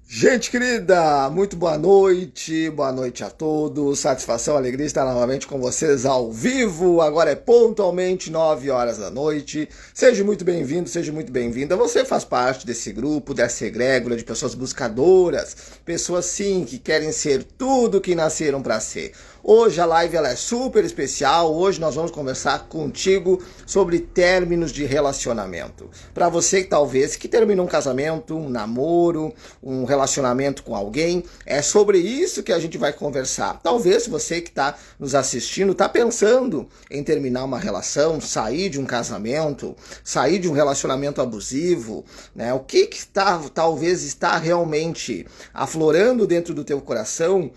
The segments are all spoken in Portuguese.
Gente querida, muito boa noite a todos. Satisfação, alegria estar novamente com vocês ao vivo. Agora é pontualmente 9 horas da noite. Seja muito bem-vindo, seja muito bem-vinda. Você faz parte desse grupo, dessa egrégora de pessoas buscadoras, pessoas sim que querem ser tudo que nasceram para ser. Hoje a live ela é super especial. Hoje nós vamos conversar contigo sobre términos de relacionamento. Para você que talvez que terminou um casamento, um namoro, um relacionamento com alguém, é sobre isso que a gente vai conversar. Talvez você que está nos assistindo está pensando em terminar uma relação, sair de um casamento, sair de um relacionamento abusivo, né? O que talvez está realmente aflorando dentro do teu coração,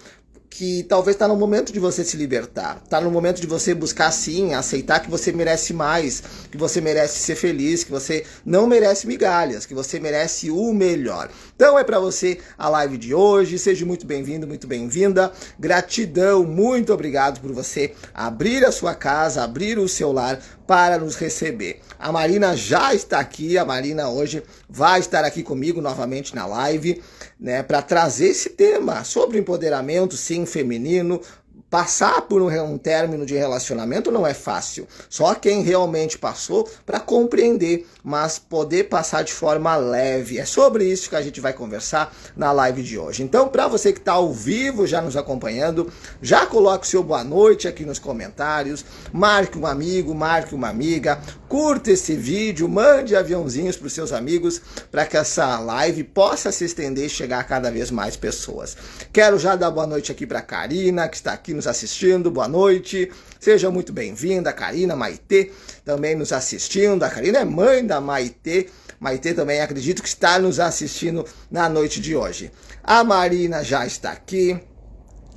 que talvez está no momento de você se libertar, está no momento de você buscar sim, aceitar que você merece mais, que você merece ser feliz, que você não merece migalhas, que você merece o melhor. Então é para você a live de hoje, seja muito bem-vindo, muito bem-vinda, gratidão, muito obrigado por você abrir a sua casa, abrir o seu lar para nos receber. A Marina já está aqui, a Marina hoje vai estar aqui comigo novamente na live, né, para trazer esse tema sobre empoderamento, sim, feminino. Passar por um término de relacionamento não é fácil. Só quem realmente passou para compreender, mas poder passar de forma leve. É sobre isso que a gente vai conversar na live de hoje. Então, para você que está ao vivo já nos acompanhando, já coloque o seu boa noite aqui nos comentários, marque um amigo, marque uma amiga, curta esse vídeo, mande aviãozinhos para os seus amigos para que essa live possa se estender e chegar a cada vez mais pessoas. Quero já dar boa noite aqui para a Karina, que está aqui nos assistindo, boa noite, seja muito bem-vinda, Karina, Maitê também nos assistindo, a Karina é mãe da Maitê, Maitê também acredito que está nos assistindo na noite de hoje. A Marina já está aqui,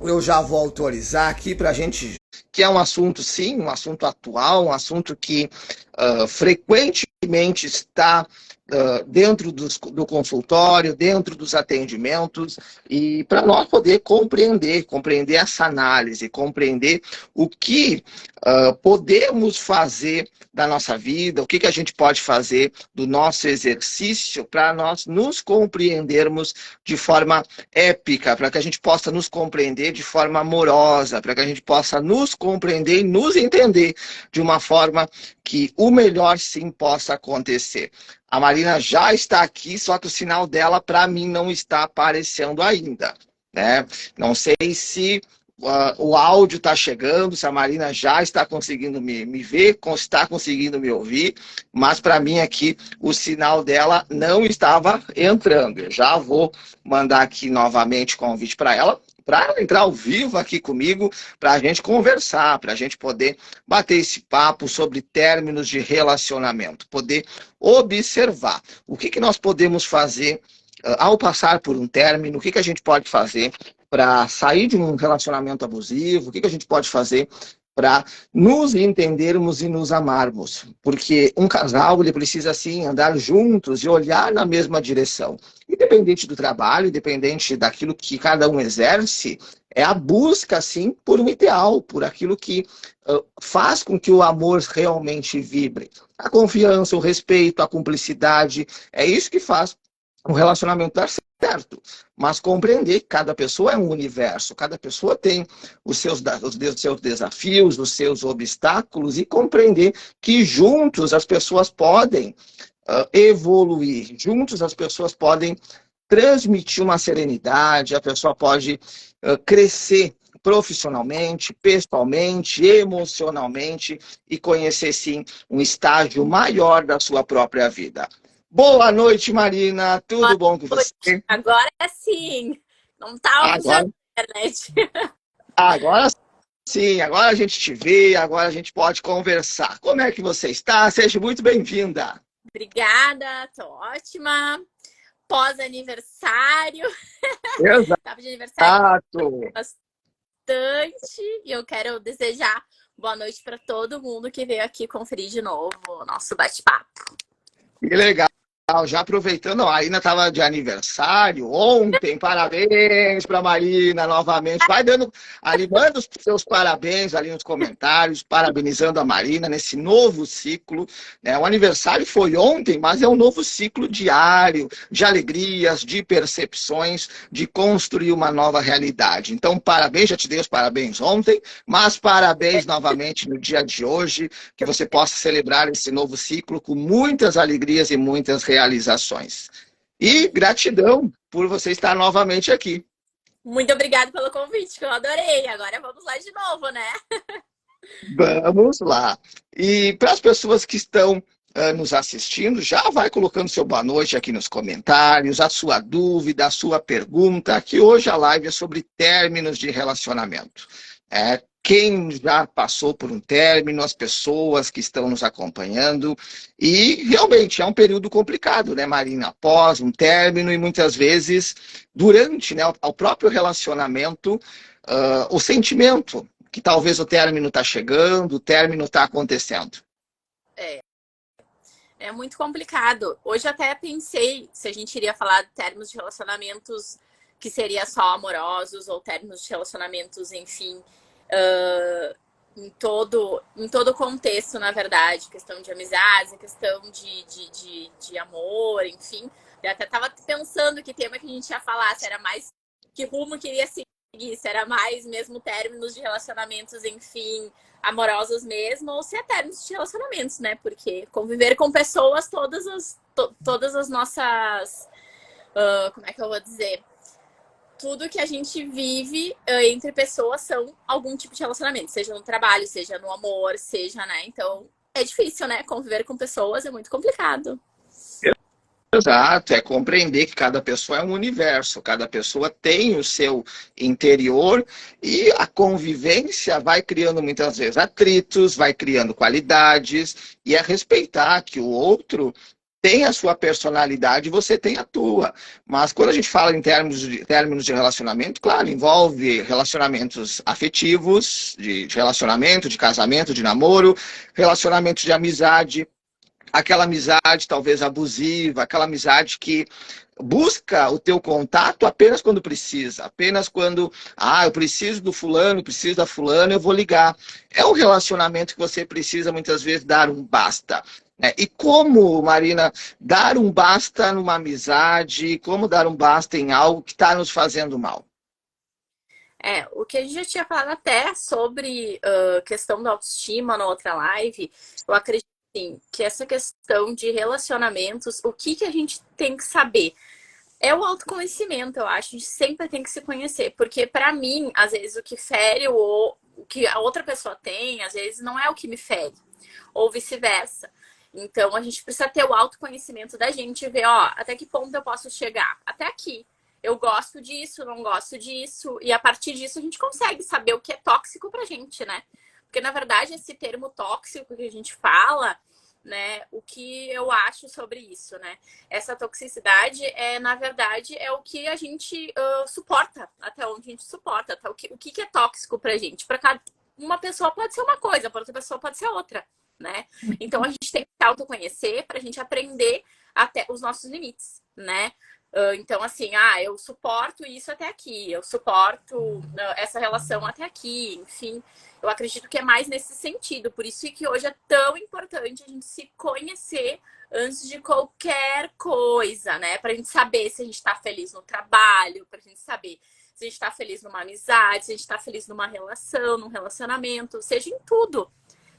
eu já vou autorizar aqui para a gente, que é um assunto sim, um assunto atual, um assunto que frequentemente está dentro do consultório, dentro dos atendimentos, e para nós poder compreender essa análise, compreender o que podemos fazer da nossa vida, o que a gente pode fazer do nosso exercício para nós nos compreendermos de forma épica, para que a gente possa nos compreender de forma amorosa, para que a gente possa nos compreender e nos entender de uma forma que o melhor sim possa acontecer. A Marina já está aqui, só que o sinal dela, para mim, não está aparecendo ainda, né? Não sei se o áudio está chegando, se a Marina já está conseguindo me ver, está conseguindo me ouvir, mas para mim aqui o sinal dela não estava entrando. Eu já vou mandar aqui novamente convite para ela entrar ao vivo aqui comigo, para a gente conversar, para a gente poder bater esse papo sobre términos de relacionamento, poder observar o que nós podemos fazer ao passar por um término, o que a gente pode fazer para sair de um relacionamento abusivo, o que a gente pode fazer para nos entendermos e nos amarmos. Porque um casal ele precisa, sim, andar juntos e olhar na mesma direção. Independente do trabalho, independente daquilo que cada um exerce, é a busca, sim, por um ideal, por aquilo que faz com que o amor realmente vibre. A confiança, o respeito, a cumplicidade, é isso que faz o relacionamento dar certo, mas compreender que cada pessoa é um universo, cada pessoa tem os seus desafios, os seus obstáculos, e compreender que juntos as pessoas podem evoluir, juntos as pessoas podem transmitir uma serenidade, a pessoa pode crescer profissionalmente, pessoalmente, emocionalmente e conhecer, sim, um estágio maior da sua própria vida. Boa noite, Marina. Tudo Boa bom com você? noite. Agora sim. Não estava Agora, funcionando a internet. agora sim, agora a gente te vê, agora a gente pode conversar. Como é que você está? Seja muito bem-vinda. Obrigada, tô ótima. Pós-aniversário. Tava de aniversário Exato. bastante. E eu quero desejar boa noite para todo mundo que veio aqui conferir de novo o nosso bate-papo. Que legal. Já aproveitando, a Marina estava de aniversário ontem, parabéns para a Marina novamente. Vai dando, animando os seus parabéns ali nos comentários, parabenizando a Marina nesse novo ciclo, né? O aniversário foi ontem, mas é um novo ciclo diário, de alegrias, de percepções, de construir uma nova realidade. Então, parabéns, já te dei os parabéns ontem, mas parabéns novamente no dia de hoje, que você possa celebrar esse novo ciclo com muitas alegrias e muitas realizações. E gratidão por você estar novamente aqui. Muito obrigada pelo convite, que eu adorei. Agora vamos lá de novo, né? Vamos lá. E para as pessoas que estão nos assistindo, já vai colocando seu boa noite aqui nos comentários, a sua dúvida, a sua pergunta, que hoje a live é sobre términos de relacionamento. Quem já passou por um término, as pessoas que estão nos acompanhando. E realmente é um período complicado, né, Marina? Após um término e muitas vezes durante, né, o próprio relacionamento, o sentimento que talvez o término está chegando, o término está acontecendo. É muito complicado. Hoje até pensei se a gente iria falar de termos de relacionamentos que seria só amorosos ou termos de relacionamentos, enfim, em todo o contexto, na verdade, questão de amizades, questão de amor, enfim. Eu até estava pensando que tema que a gente ia falar, se era mais que rumo que iria seguir, se era mais mesmo términos de relacionamentos, enfim, amorosos mesmo, ou se é términos de relacionamentos, né? Porque conviver com pessoas, todas as nossas. Como é que eu vou dizer? Tudo que a gente vive entre pessoas são algum tipo de relacionamento, seja no trabalho, seja no amor, seja, né? Então é difícil, né? Conviver com pessoas é muito complicado. Exato, é compreender que cada pessoa é um universo, cada pessoa tem o seu interior e a convivência vai criando muitas vezes atritos, vai criando qualidades e é respeitar que o outro tem a sua personalidade e você tem a tua. Mas quando a gente fala em términos de relacionamento, claro, envolve relacionamentos afetivos, de relacionamento, de casamento, de namoro, relacionamentos de amizade, aquela amizade talvez abusiva, aquela amizade que busca o teu contato apenas quando precisa, apenas quando, eu preciso do fulano, preciso da fulana, eu vou ligar. É um relacionamento que você precisa muitas vezes dar um basta. E como, Marina, dar um basta numa amizade, como dar um basta em algo que está nos fazendo mal? O que a gente já tinha falado até sobre questão da autoestima na outra live, eu acredito sim, que essa questão de relacionamentos, o que a gente tem que saber? É o autoconhecimento, eu acho. A gente sempre tem que se conhecer. Porque, pra mim, às vezes, o que fere o que a outra pessoa tem, às vezes, não é o que me fere. Ou vice-versa. Então, a gente precisa ter o autoconhecimento da gente e ver, ó, até que ponto eu posso chegar? Até aqui. Eu gosto disso, não gosto disso. E a partir disso, a gente consegue saber o que é tóxico pra gente, né? Porque, na verdade, esse termo tóxico que a gente fala, né? O que eu acho sobre isso, né? Essa toxicidade na verdade, é o que a gente suporta, até onde a gente suporta, até o que é tóxico pra gente. Pra cada uma pessoa pode ser uma coisa, para outra pessoa pode ser outra, né? Então a gente tem que se autoconhecer pra gente aprender até os nossos limites, né? Então, assim, eu suporto isso até aqui, eu suporto essa relação até aqui, enfim. Eu acredito que é mais nesse sentido. Por isso que hoje é tão importante a gente se conhecer antes de qualquer coisa, né? Pra gente saber se a gente tá feliz no trabalho, pra gente saber se a gente tá feliz numa amizade, se a gente tá feliz numa relação, num relacionamento, seja em tudo.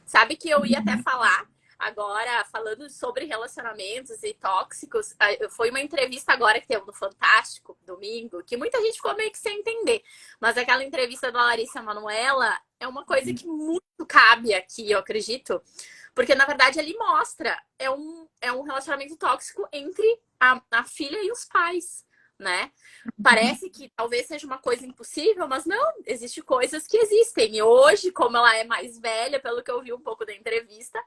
Sabe que eu ia até falar agora, falando sobre relacionamentos e tóxicos, foi uma entrevista agora que teve no Fantástico, domingo, que muita gente ficou meio que sem entender. Mas aquela entrevista da Larissa Manoela é uma coisa que muito cabe aqui, eu acredito. Porque, na verdade, ele mostra, é um relacionamento tóxico entre a filha e os pais, né? Parece que talvez seja uma coisa impossível, mas não, existem coisas que existem. E hoje, como ela é mais velha, pelo que eu vi um pouco da entrevista,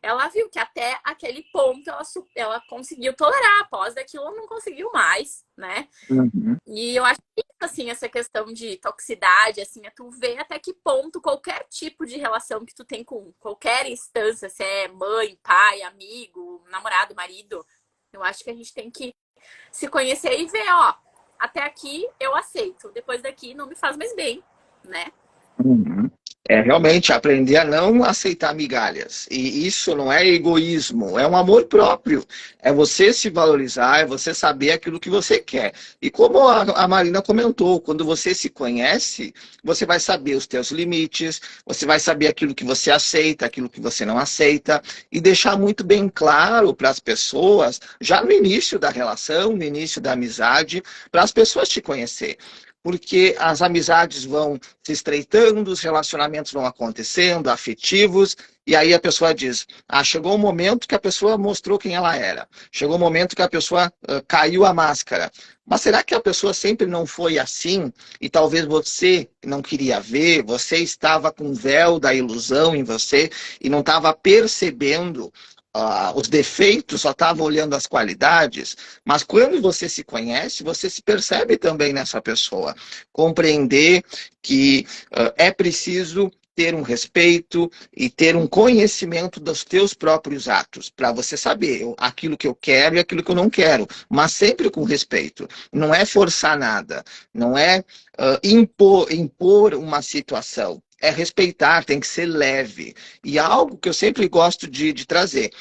ela viu que até aquele ponto ela conseguiu tolerar, após daquilo ela não conseguiu mais, né? Uhum. E eu acho que, assim, essa questão de toxicidade, assim, é tu ver até que ponto qualquer tipo de relação que tu tem com qualquer instância, se é mãe, pai, amigo, namorado, marido, Eu acho que a gente tem que se conhecer e ver, ó, até aqui eu aceito, depois daqui não me faz mais bem, né? Uhum. É realmente aprender a não aceitar migalhas. E isso não é egoísmo, é um amor próprio. É você se valorizar, é você saber aquilo que você quer. E como a Marina comentou, quando você se conhece, você vai saber os teus limites, você vai saber aquilo que você aceita, aquilo que você não aceita, e deixar muito bem claro para as pessoas, já no início da relação, no início da amizade, para as pessoas te conhecer. Porque as amizades vão se estreitando, os relacionamentos vão acontecendo, afetivos, e aí a pessoa diz: ah, chegou um momento que a pessoa mostrou quem ela era, chegou um momento que a pessoa caiu a máscara. Mas será que a pessoa sempre não foi assim? E talvez você não queria ver, você estava com o véu da ilusão em você e não estava percebendo os defeitos, só estava olhando as qualidades, mas quando você se conhece, você se percebe também nessa pessoa. Compreender que é preciso ter um respeito e ter um conhecimento dos teus próprios atos, para você saber aquilo que eu quero e aquilo que eu não quero, mas sempre com respeito. Não é forçar nada, não é impor uma situação. É respeitar, tem que ser leve. E algo que eu sempre gosto de trazer.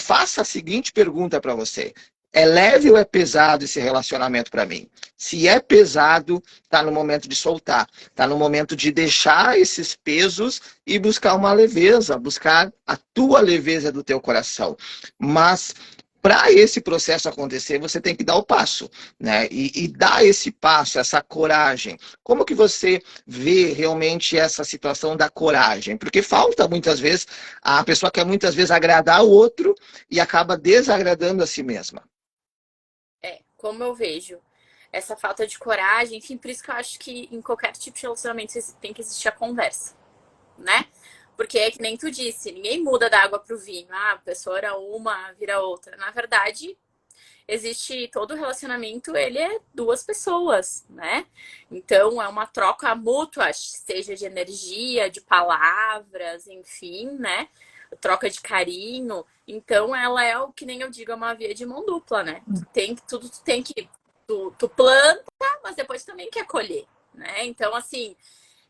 Faça a seguinte pergunta para você. É leve ou é pesado esse relacionamento para mim? Se é pesado, está no momento de soltar. Está no momento de deixar esses pesos e buscar uma leveza, buscar a tua leveza do teu coração. Mas para esse processo acontecer, você tem que dar o passo, né? E dar esse passo, essa coragem. Como que você vê realmente essa situação da coragem? Porque falta muitas vezes, a pessoa quer muitas vezes agradar o outro e acaba desagradando a si mesma. Como eu vejo essa falta de coragem, enfim, por isso que eu acho que em qualquer tipo de relacionamento tem que existir a conversa, né? Porque é que nem tu disse, ninguém muda da água pro vinho. Ah, a pessoa era uma, vira outra. Na verdade, existe todo relacionamento, ele é duas pessoas, né? Então é uma troca mútua, seja de energia, de palavras, enfim, né? Troca de carinho. Então ela é o que nem eu digo, é uma via de mão dupla, né? Tudo tu tem que tu planta, mas depois também quer colher, né? Então assim,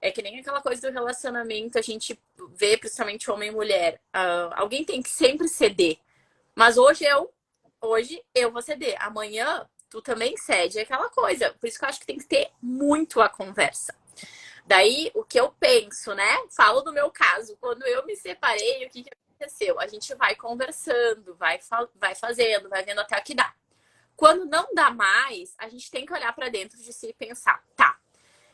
é que nem aquela coisa do relacionamento, a gente vê, principalmente homem e mulher, alguém tem que sempre ceder. Mas hoje eu vou ceder. Amanhã tu também cede. É aquela coisa. Por isso que eu acho que tem que ter muito a conversa. Daí, o que eu penso, né? Falo do meu caso. Quando eu me separei, o que aconteceu? A gente vai conversando, vai fazendo, vai vendo até o que dá. Quando não dá mais, a gente tem que olhar para dentro de si e pensar, tá,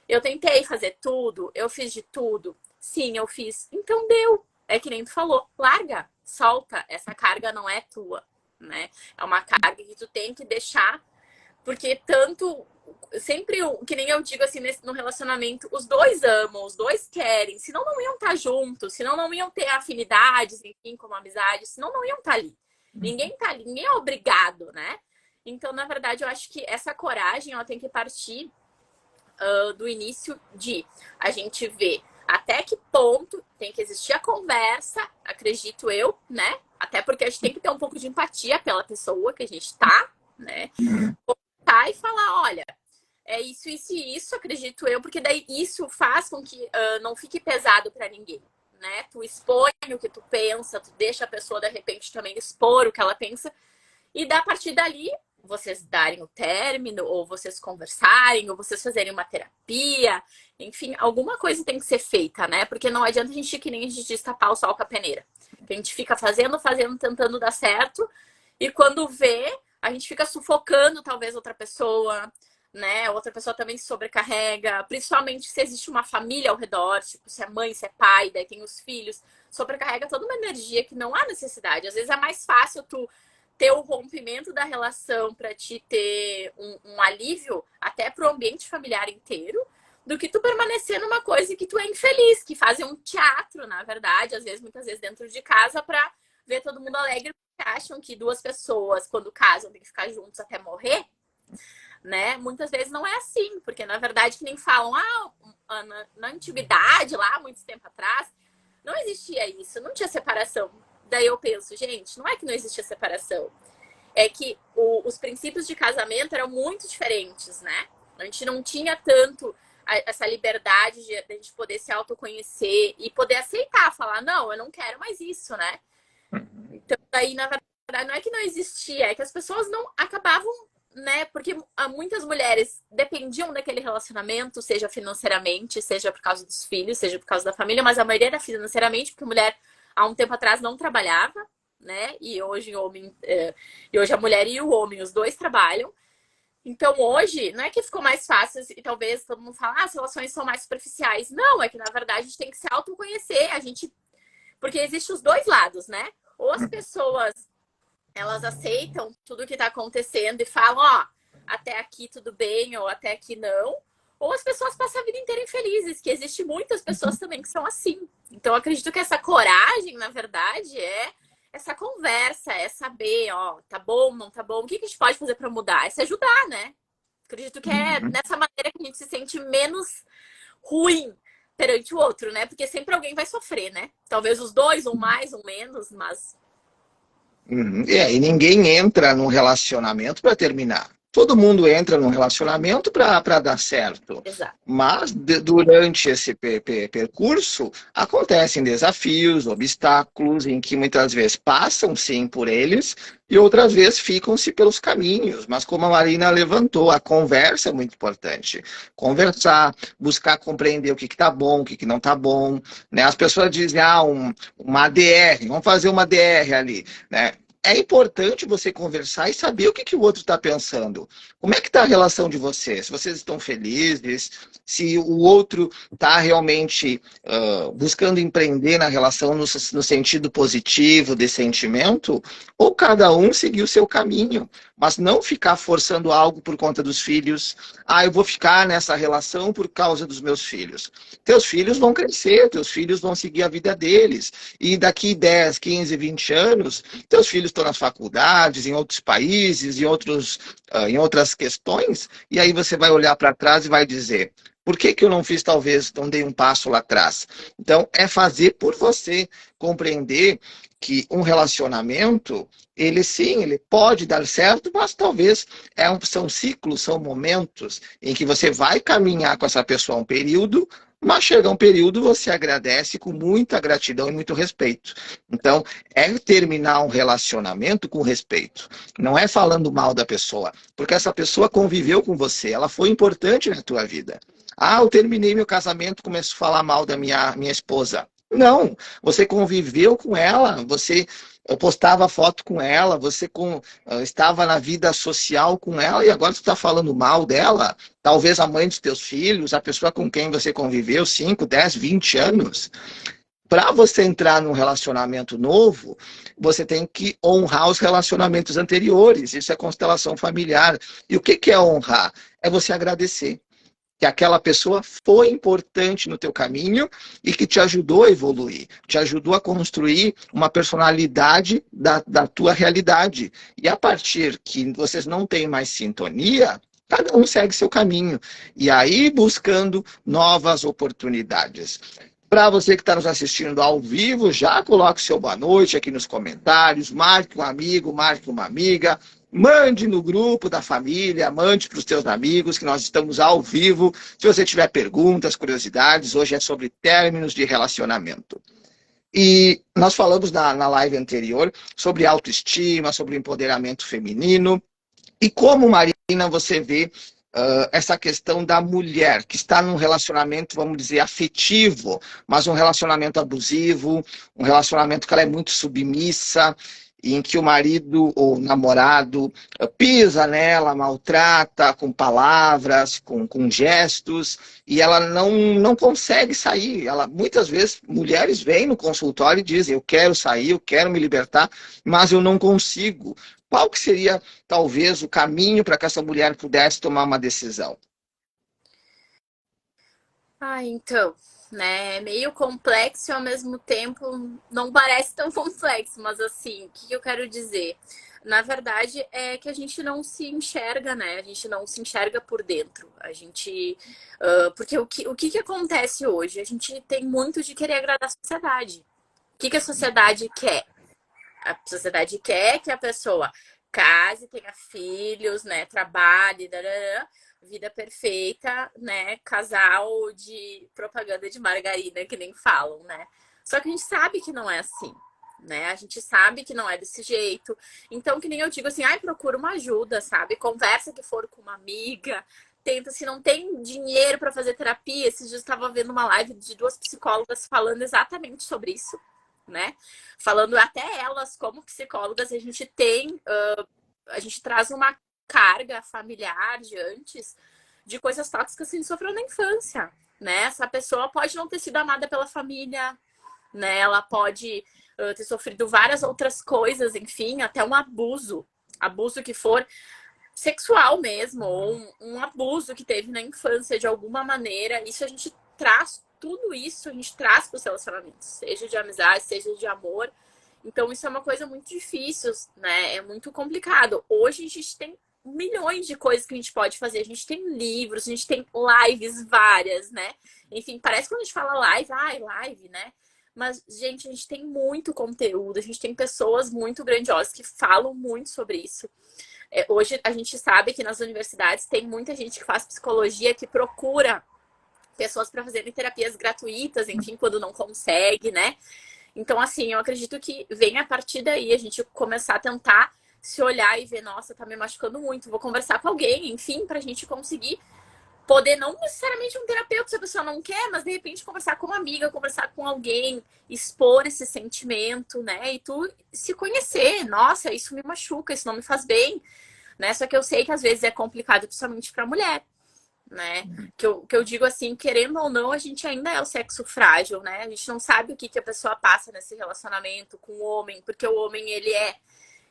eu tentei fazer tudo, eu fiz de tudo. Sim, eu fiz. Então deu. É que nem tu falou, larga, solta. Essa carga não é tua, né? É uma carga que tu tem que deixar, porque tanto sempre que nem eu digo assim no relacionamento, os dois amam, os dois querem, senão não iam estar juntos, senão não iam ter afinidades, enfim, como amizade, senão não iam estar ali. Ninguém tá ali, ninguém é obrigado, né? Então, na verdade, eu acho que essa coragem ela tem que partir do início de a gente ver até que ponto tem que existir a conversa, acredito eu, né? Até porque a gente tem que ter um pouco de empatia pela pessoa que a gente tá, né? Tá e falar, olha, é isso, isso e isso, acredito eu, porque daí isso faz com que não fique pesado para ninguém, né? Tu expõe o que tu pensa, tu deixa a pessoa de repente também expor o que ela pensa e da partir dali vocês darem o término, ou vocês conversarem, ou vocês fazerem uma terapia, enfim, alguma coisa tem que ser feita, né? Porque não adianta a gente, que nem a gente diz, tapar o sol com a peneira. A gente fica fazendo, tentando dar certo, e quando vê, a gente fica sufocando talvez outra pessoa, né? Outra pessoa também se sobrecarrega, principalmente se existe uma família ao redor, tipo, se é mãe, se é pai, daí tem os filhos, sobrecarrega toda uma energia que não há necessidade. Às vezes é mais fácil tu ter o rompimento da relação para te ter um alívio até para o ambiente familiar inteiro, do que tu permanecer numa coisa que tu é infeliz, que fazem um teatro, na verdade, às vezes, muitas vezes dentro de casa, para ver todo mundo alegre, porque acham que duas pessoas, quando casam, tem que ficar juntos até morrer, né? Muitas vezes não é assim, porque na verdade que nem falam, na antiguidade, lá, muito tempo atrás, não existia isso, não tinha separação. Daí eu penso, gente, não é que não existia separação. é que os princípios de casamento eram muito diferentes, né? A gente não tinha tanto essa liberdade de a gente poder se autoconhecer e poder aceitar, falar, não, eu não quero mais isso, né? Então, daí, na verdade, não é que não existia, é que as pessoas não acabavam, né? Porque muitas mulheres dependiam daquele relacionamento, seja financeiramente, seja por causa dos filhos, seja por causa da família, mas a maioria era financeiramente, porque a mulher, há um tempo atrás, não trabalhava, né? E hoje a mulher e o homem, os dois trabalham. Então hoje, não é que ficou mais fácil e talvez todo mundo fala, as relações são mais superficiais. Não, é que na verdade a gente tem que se autoconhecer, porque existe os dois lados, né? Ou as pessoas, elas aceitam tudo que tá acontecendo e falam, ó, até aqui tudo bem ou até aqui não. Ou as pessoas passam a vida inteira infelizes, que existe muitas pessoas também que são assim. Então eu acredito que essa coragem, na verdade, é essa conversa, é saber, ó, tá bom, não tá bom, o que a gente pode fazer para mudar? É se ajudar, né? Acredito que é Uhum. nessa maneira que a gente se sente menos ruim perante o outro, né? Porque sempre alguém vai sofrer, né? Talvez os dois, um mais, um menos, mas. Uhum. E ninguém entra num relacionamento para terminar. Todo mundo entra num relacionamento para dar certo. Exato. Mas durante esse percurso acontecem desafios, obstáculos, em que muitas vezes passam sim por eles e outras vezes ficam-se pelos caminhos. Mas como a Marina levantou, a conversa é muito importante. Conversar, buscar compreender o que está bom, o que não está bom. Né? As pessoas dizem, uma ADR, vamos fazer uma ADR ali. Né? É importante você conversar e saber o que o outro está pensando. Como é que está a relação de vocês? Se vocês estão felizes, se o outro está realmente buscando empreender na relação no sentido positivo de sentimento, ou cada um seguir o seu caminho, mas não ficar forçando algo por conta dos filhos. Eu vou ficar nessa relação por causa dos meus filhos. Teus filhos vão crescer, teus filhos vão seguir a vida deles, e daqui 10, 15, 20 anos, teus filhos estão nas faculdades, em outros países, em outras questões, e aí você vai olhar para trás e vai dizer, por que eu não fiz, talvez, não dei um passo lá atrás? Então, é fazer por você, compreender que um relacionamento, ele sim, ele pode dar certo, mas talvez são ciclos, são momentos em que você vai caminhar com essa pessoa um período, mas chega um período, você agradece com muita gratidão e muito respeito. Então, é terminar um relacionamento com respeito. Não é falando mal da pessoa, porque essa pessoa conviveu com você, ela foi importante na tua vida. Eu terminei meu casamento, começo a falar mal da minha esposa. Não, você conviveu com ela, você postava foto com ela, estava na vida social com ela e agora você está falando mal dela. Talvez a mãe dos teus filhos, a pessoa com quem você conviveu 5, 10, 20 anos. Para você entrar num relacionamento novo, você tem que honrar os relacionamentos anteriores. Isso é constelação familiar. E o que é honrar? É você agradecer que aquela pessoa foi importante no teu caminho e que te ajudou a evoluir, te ajudou a construir uma personalidade da tua realidade. E a partir que vocês não têm mais sintonia, cada um segue seu caminho. E aí buscando novas oportunidades. Para você que está nos assistindo ao vivo, já coloque seu boa noite aqui nos comentários, marque um amigo, marque uma amiga, mande no grupo da família, mande para os seus amigos, que nós estamos ao vivo. Se você tiver perguntas, curiosidades, hoje é sobre términos de relacionamento. E nós falamos na live anterior sobre autoestima, sobre empoderamento feminino. E como, Marina, você vê essa questão da mulher que está num relacionamento, vamos dizer, afetivo, mas um relacionamento abusivo, um relacionamento que ela é muito submissa, em que o marido ou namorado pisa nela, maltrata com palavras, com gestos, e ela não consegue sair. Muitas vezes, mulheres vêm no consultório e dizem, eu quero sair, eu quero me libertar, mas eu não consigo. Qual que seria, talvez, o caminho para que essa mulher pudesse tomar uma decisão? Então, né, é meio complexo e ao mesmo tempo não parece tão complexo, mas assim, o que eu quero dizer? Na verdade, é que a gente não se enxerga, né? A gente não se enxerga por dentro. A gente. Porque o que acontece hoje? A gente tem muito de querer agradar a sociedade. O que a sociedade quer? A sociedade quer que a pessoa case, tenha filhos, né? Trabalhe, darará, vida perfeita, né? Casal de propaganda de margarina, que nem falam, né? Só que a gente sabe que não é assim, né? A gente sabe que não é desse jeito. Então, que nem eu digo assim, ai, procura uma ajuda, sabe? Conversa que for com uma amiga, tenta, se não tem dinheiro para fazer terapia. Esses dias eu estava vendo uma live de duas psicólogas falando exatamente sobre isso, né? Falando até elas, como psicólogas, a gente tem, a gente traz uma carga familiar de antes, de coisas tóxicas que a gente sofreu na infância, né? Essa pessoa pode não ter sido amada pela família, né? Ela pode ter sofrido várias outras coisas, enfim, até um abuso que for sexual mesmo, ou um abuso que teve na infância de alguma maneira. Isso a gente traz, tudo isso a gente traz para os relacionamentos, seja de amizade, seja de amor. Então isso é uma coisa muito difícil, né? É muito complicado. Hoje a gente tem milhões de coisas que a gente pode fazer. A gente tem livros, a gente tem lives várias, né? Enfim, parece que quando a gente fala live, ai, live, né? Mas, gente, a gente tem muito conteúdo, a gente tem pessoas muito grandiosas que falam muito sobre isso. Hoje a gente sabe que nas universidades tem muita gente que faz psicologia que procura pessoas para fazerem terapias gratuitas, enfim, quando não consegue, né? Então, assim, eu acredito que vem a partir daí a gente começar a tentar se olhar e ver, nossa, tá me machucando muito, vou conversar com alguém, enfim, pra gente conseguir poder, não necessariamente um terapeuta se a pessoa não quer, mas de repente conversar com uma amiga, conversar com alguém, expor esse sentimento, né? E tu se conhecer, nossa, isso me machuca, isso não me faz bem, né? Só que eu sei que às vezes é complicado, principalmente pra mulher, né? Que eu digo assim, querendo ou não, a gente ainda é o sexo frágil, né? A gente não sabe o que a pessoa passa nesse relacionamento com o homem, porque o homem,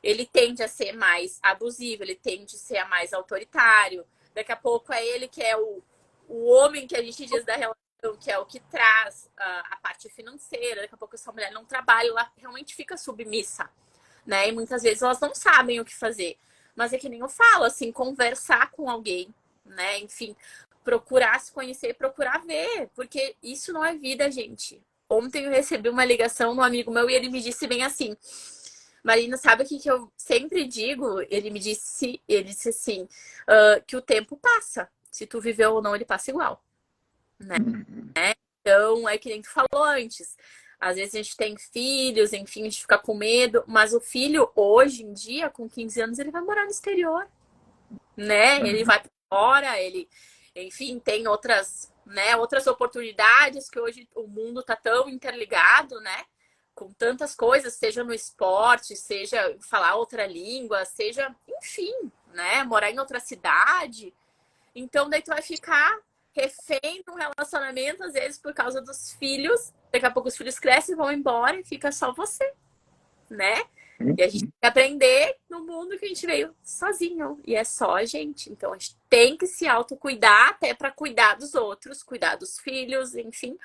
ele tende a ser mais abusivo, ele tende a ser mais autoritário. Daqui a pouco é ele que é o homem que a gente diz da relação, que é o que traz a parte financeira. Daqui a pouco essa mulher não trabalha, ela realmente fica submissa, né? E muitas vezes elas não sabem o que fazer. Mas é que nem eu falo, assim, conversar com alguém, né? Enfim, procurar se conhecer, procurar ver, porque isso não é vida, gente. Ontem eu recebi uma ligação de um amigo meu e ele me disse bem assim: Marina, sabe o que eu sempre digo? Ele disse assim, que o tempo passa. Se tu viveu ou não, ele passa igual, né? Então, é que nem tu falou antes. Às vezes a gente tem filhos, enfim, a gente fica com medo, mas o filho, hoje em dia, com 15 anos, ele vai morar no exterior, né? Ele vai para fora, ele, enfim, tem outras, né, outras oportunidades que hoje o mundo tá tão interligado, né? Com tantas coisas, seja no esporte, seja falar outra língua, seja, enfim, né? Morar em outra cidade. Então, daí tu vai ficar refém de um relacionamento, às vezes, por causa dos filhos. Daqui a pouco os filhos crescem, vão embora e fica só você, né? E a gente tem que aprender no mundo que a gente veio sozinho. E é só a gente. Então, a gente tem que se autocuidar até para cuidar dos outros, cuidar dos filhos, enfim.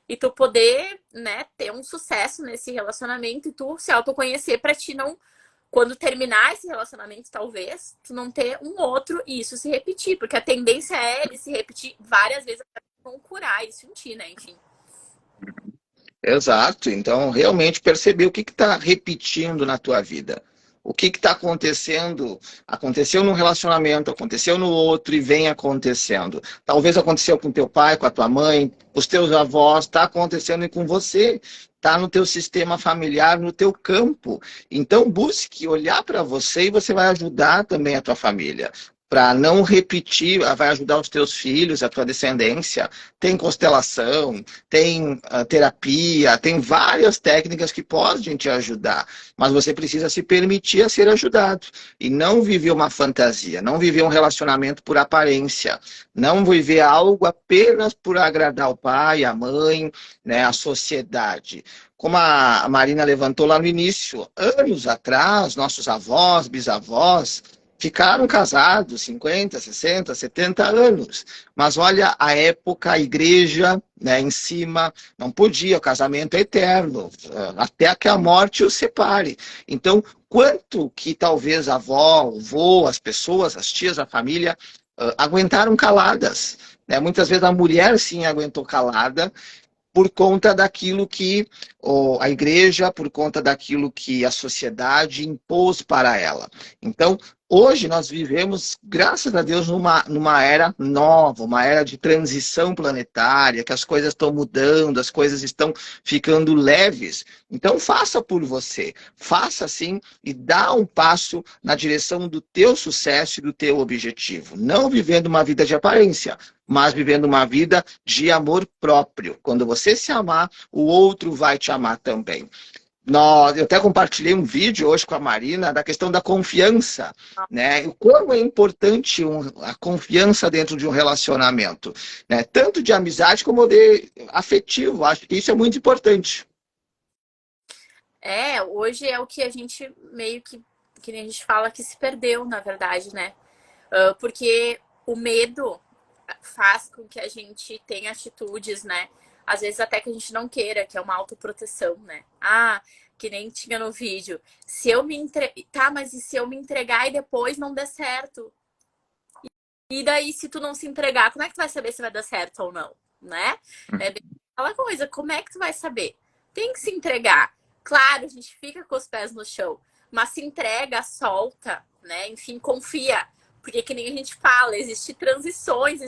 E tu poder, né, ter um sucesso nesse relacionamento e tu se autoconhecer para ti não, quando terminar esse relacionamento, talvez, tu não ter um outro e isso se repetir. Porque a tendência é ele se repetir várias vezes até não curar isso em ti, né? Enfim. Exato. Então, realmente perceber o que está repetindo na tua vida. O que está acontecendo? Aconteceu num relacionamento, aconteceu no outro e vem acontecendo. Talvez aconteceu com teu pai, com a tua mãe, os teus avós, está acontecendo com você. Está no teu sistema familiar, no teu campo. Então, busque olhar para você e você vai ajudar também a tua família. Para não repetir, vai ajudar os teus filhos, a tua descendência. Tem constelação, tem terapia, tem várias técnicas que podem te ajudar. Mas você precisa se permitir a ser ajudado. E não viver uma fantasia, não viver um relacionamento por aparência. Não viver algo apenas por agradar o pai, a mãe, né, a sociedade. Como a Marina levantou lá no início, anos atrás, nossos avós, bisavós, ficaram casados 50, 60, 70 anos. Mas olha, a época, a igreja, né, em cima, não podia, o casamento é eterno, até que a morte os separe. Então, quanto que talvez a avó, o vô, as pessoas, as tias, a família, aguentaram caladas. Né? Muitas vezes a mulher, sim, aguentou calada, por conta daquilo que a igreja, por conta daquilo que a sociedade impôs para ela. Então, hoje nós vivemos, graças a Deus, numa era nova, uma era de transição planetária, que as coisas estão mudando, as coisas estão ficando leves. Então, faça por você, faça sim e dá um passo na direção do teu sucesso e do teu objetivo. Não vivendo uma vida de aparência, mas vivendo uma vida de amor próprio. Quando você se amar, o outro vai te amar também. Eu até compartilhei um vídeo hoje com a Marina da questão da confiança, né? O quão é importante a confiança dentro de um relacionamento, né? Tanto de amizade como de afetivo. Acho que isso é muito importante. Hoje é o que a gente meio que nem a gente fala que se perdeu, na verdade, né? Porque o medo faz com que a gente tenha atitudes, né? Às vezes até que a gente não queira, que é uma autoproteção, né? Que nem tinha no vídeo. Se eu me Tá, mas e se eu me entregar e depois não der certo? E daí, se tu não se entregar, como é que tu vai saber se vai dar certo ou não, né? É bem aquela coisa, como é que tu vai saber? Tem que se entregar. Claro, a gente fica com os pés no chão, mas se entrega, solta, né? Enfim, confia. Porque que nem a gente fala, existe transições,